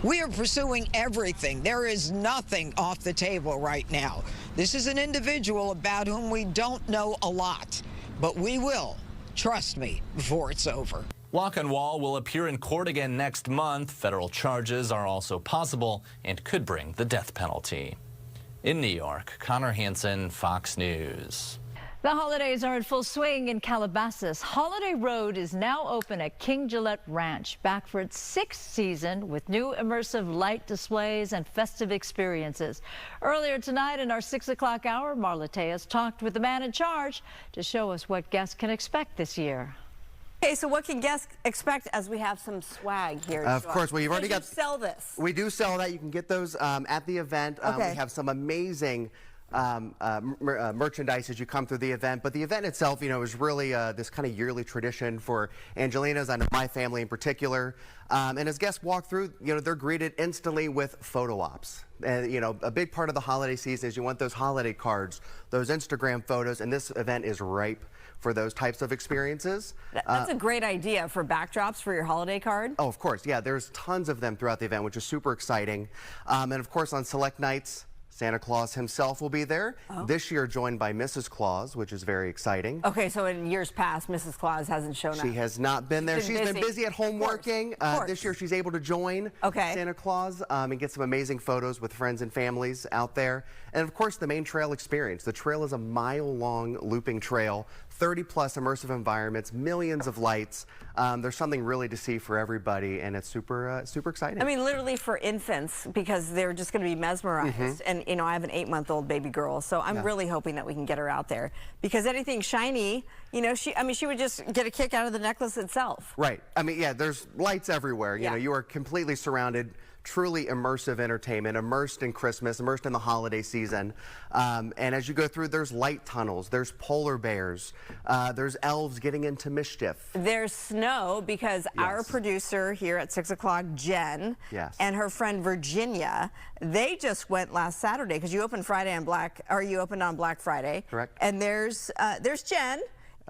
We are pursuing everything. There is nothing off the table right now. This is an individual about whom we don't know a lot, but we will, trust me, before it's over. Lakhanwal will appear in court again next month. Federal charges are also possible and could bring the death penalty. In New York, Connor Hansen, Fox News. The holidays are in full swing in Calabasas. Holiday Road is now open at King Gillette Ranch, back for its 6th season with new immersive light displays and festive experiences. Earlier tonight in our 6 o'clock hour, Marla Tejas talked with the man in charge to show us what guests can expect this year. Okay, so what can guests expect as we have some swag here? Of course, well, you've already got. Sell this. We do sell that. You can get those at the event. Okay. We have some amazing merchandise as you come through the event. But the event itself, is really this kind of yearly tradition for Angelina's and my family in particular. And as guests walk through, they're greeted instantly with photo ops. And, a big part of the holiday season is you want those holiday cards, those Instagram photos, and this event is ripe for those types of experiences. That's a great idea for backdrops for your holiday card. Oh, of course. Yeah, there's tons of them throughout the event, which is super exciting. And of course, on select nights, Santa Claus himself will be there. Oh. This year joined by Mrs. Claus, which is very exciting. Okay, so in years past, Mrs. Claus hasn't shown up. She has not been there. She's been busy at home working. This year she's able to join Santa Claus and get some amazing photos with friends and families out there. And of course, the main trail experience. The trail is a mile-long looping trail, 30-plus immersive environments, millions of lights. There's something really to see for everybody, and it's super exciting. I mean, literally for infants, because they're just going to be mesmerized. And, I have an 8-month-old baby girl, so I'm really hoping that we can get her out there. Because anything shiny, she would just get a kick out of the necklace itself. Right. I mean, yeah, there's lights everywhere. You are completely surrounded. Truly immersive entertainment, immersed in Christmas, immersed in the holiday season. And as you go through, there's light tunnels, there's polar bears, there's elves getting into mischief. There's snow because our producer here at 6 o'clock, Jen, and her friend Virginia, they just went last Saturday because you opened you opened on Black Friday. Correct. And there's Jen.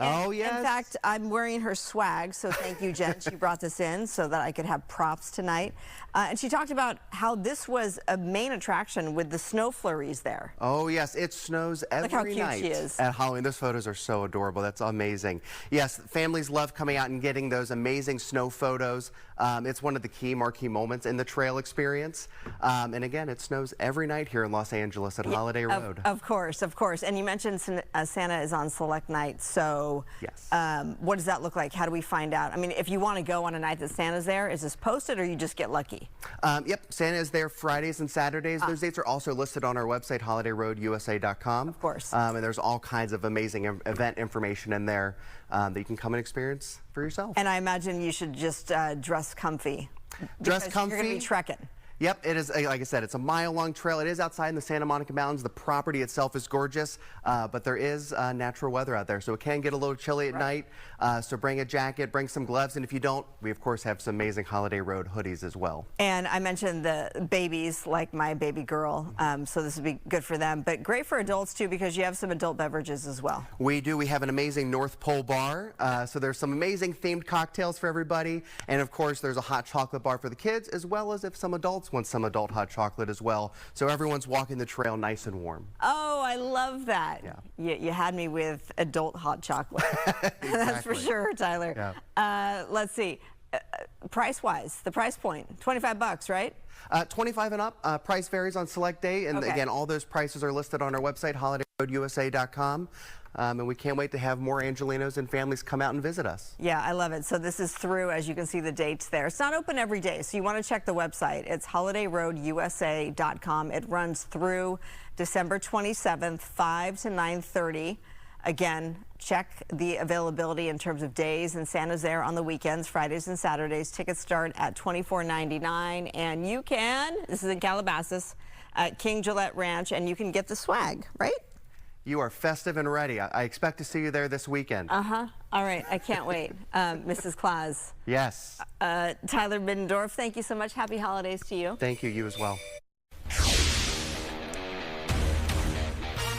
Oh, yes. In fact, I'm wearing her swag, so thank you, Jen. She brought this in so that I could have props tonight. And she talked about how this was a main attraction with the snow flurries there. Oh, yes. It snows every night. Look how cute she is. At Halloween. Those photos are so adorable. That's amazing. Yes, families love coming out and getting those amazing snow photos. It's one of the marquee moments in the trail experience. And again, it snows every night here in Los Angeles at Holiday Road. Of course, of course. And you mentioned Santa is on select nights, so what does that look like? How do we find out? I mean, if you want to go on a night that Santa's there, is this posted or you just get lucky? Yep, Santa is there Fridays and Saturdays. Those dates are also listed on our website, holidayroadusa.com. Of course. And there's all kinds of amazing event information in there that you can come and experience for yourself. And I imagine you should just dress comfy. Dress comfy. You're going to be trekking. Yep, it is, like I said, it's a mile-long trail. It is outside in the Santa Monica Mountains. The property itself is gorgeous, but there is natural weather out there, so it can get a little chilly at night. So bring a jacket, bring some gloves, and if you don't, we of course have some amazing Holiday Road hoodies as well. And I mentioned the babies, like my baby girl, so this would be good for them, but great for adults too, because you have some adult beverages as well. We do. We have an amazing North Pole bar, so there's some amazing themed cocktails for everybody, and of course there's a hot chocolate bar for the kids, as well as if some adults want some adult hot chocolate as well. So everyone's walking the trail nice and warm. Oh, I love that. Yeah. You had me with adult hot chocolate. That's for sure, Tyler. Yeah. Let's see. Price-wise, the price point, $25, right? 25 and up. Price varies on select day, and again, all those prices are listed on our website, holidayroadusa.com. And we can't wait to have more Angelenos and families come out and visit us. Yeah, I love it. So this is through, as you can see, the dates there. It's not open every day, so you want to check the website. It's holidayroadusa.com. It runs through December 27th, 5 to 9:30. Again, check the availability in terms of days, and Santa's there on the weekends, Fridays and Saturdays. Tickets start at $24.99, and you can, this is in Calabasas, at King Gillette Ranch, and you can get the swag, right? You are festive and ready. I expect to see you there this weekend. All right, I can't wait. Mrs. Claus. Yes. Tyler Middendorf, thank you so much. Happy holidays to you. Thank you. You as well.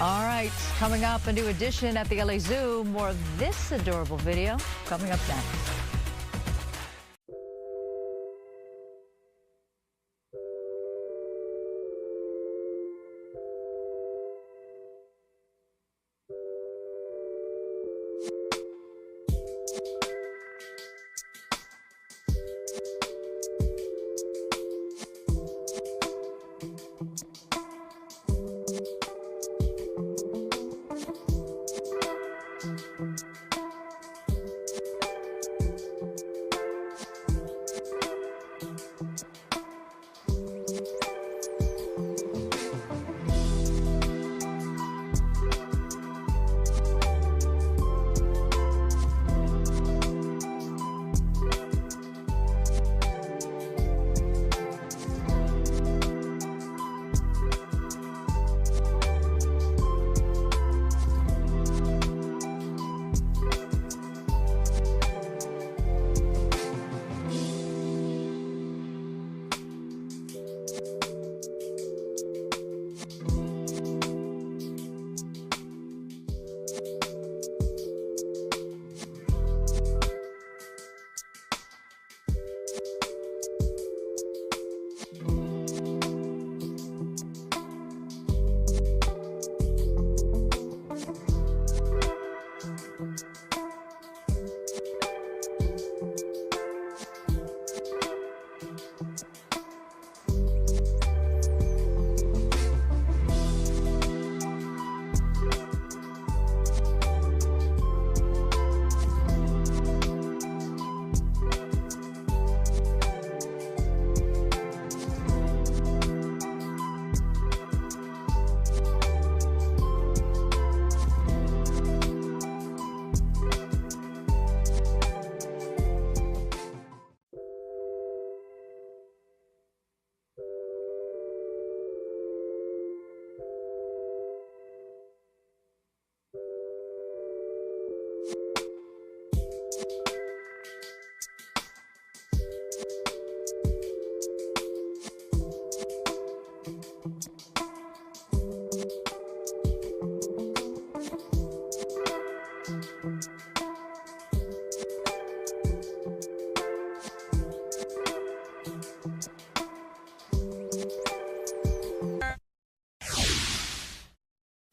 All right, coming up, a new edition at the LA Zoo. More of this adorable video coming up next.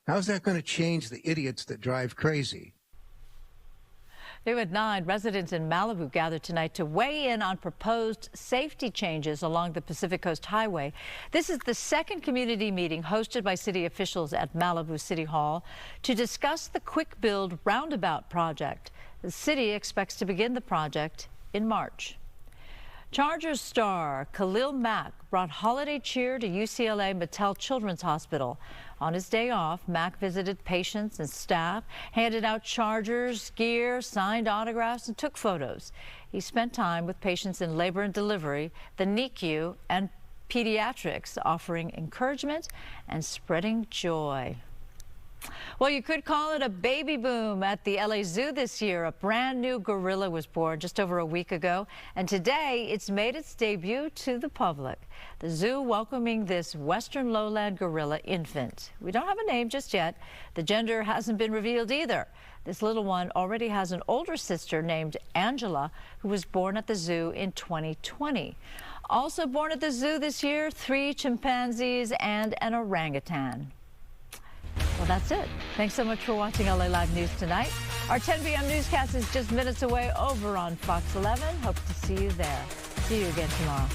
How's that going to change the idiots that drive crazy? New at 9, residents in Malibu gathered tonight to weigh in on proposed safety changes along the Pacific Coast Highway. This is the second community meeting hosted by city officials at Malibu City Hall to discuss the Quick Build Roundabout project. The city expects to begin the project in March. Chargers star Khalil Mack brought holiday cheer to UCLA Mattel Children's Hospital. On his day off, Mack visited patients and staff, handed out chargers, gear, signed autographs, and took photos. He spent time with patients in labor and delivery, the NICU, and Pediatrics, offering encouragement and spreading joy. Well, you could call it a baby boom at the LA Zoo this year. A brand new gorilla was born just over a week ago, and today it's made its debut to the public. The zoo welcoming this western lowland gorilla infant. We don't have a name just yet. The gender hasn't been revealed either. This little one already has an older sister named Angela, who was born at the zoo in 2020. Also born at the zoo this year, 3 chimpanzees and an orangutan. Well, that's it. Thanks so much for watching LA Live News tonight. Our 10 p.m. newscast is just minutes away over on Fox 11. Hope to see you there. See you again tomorrow.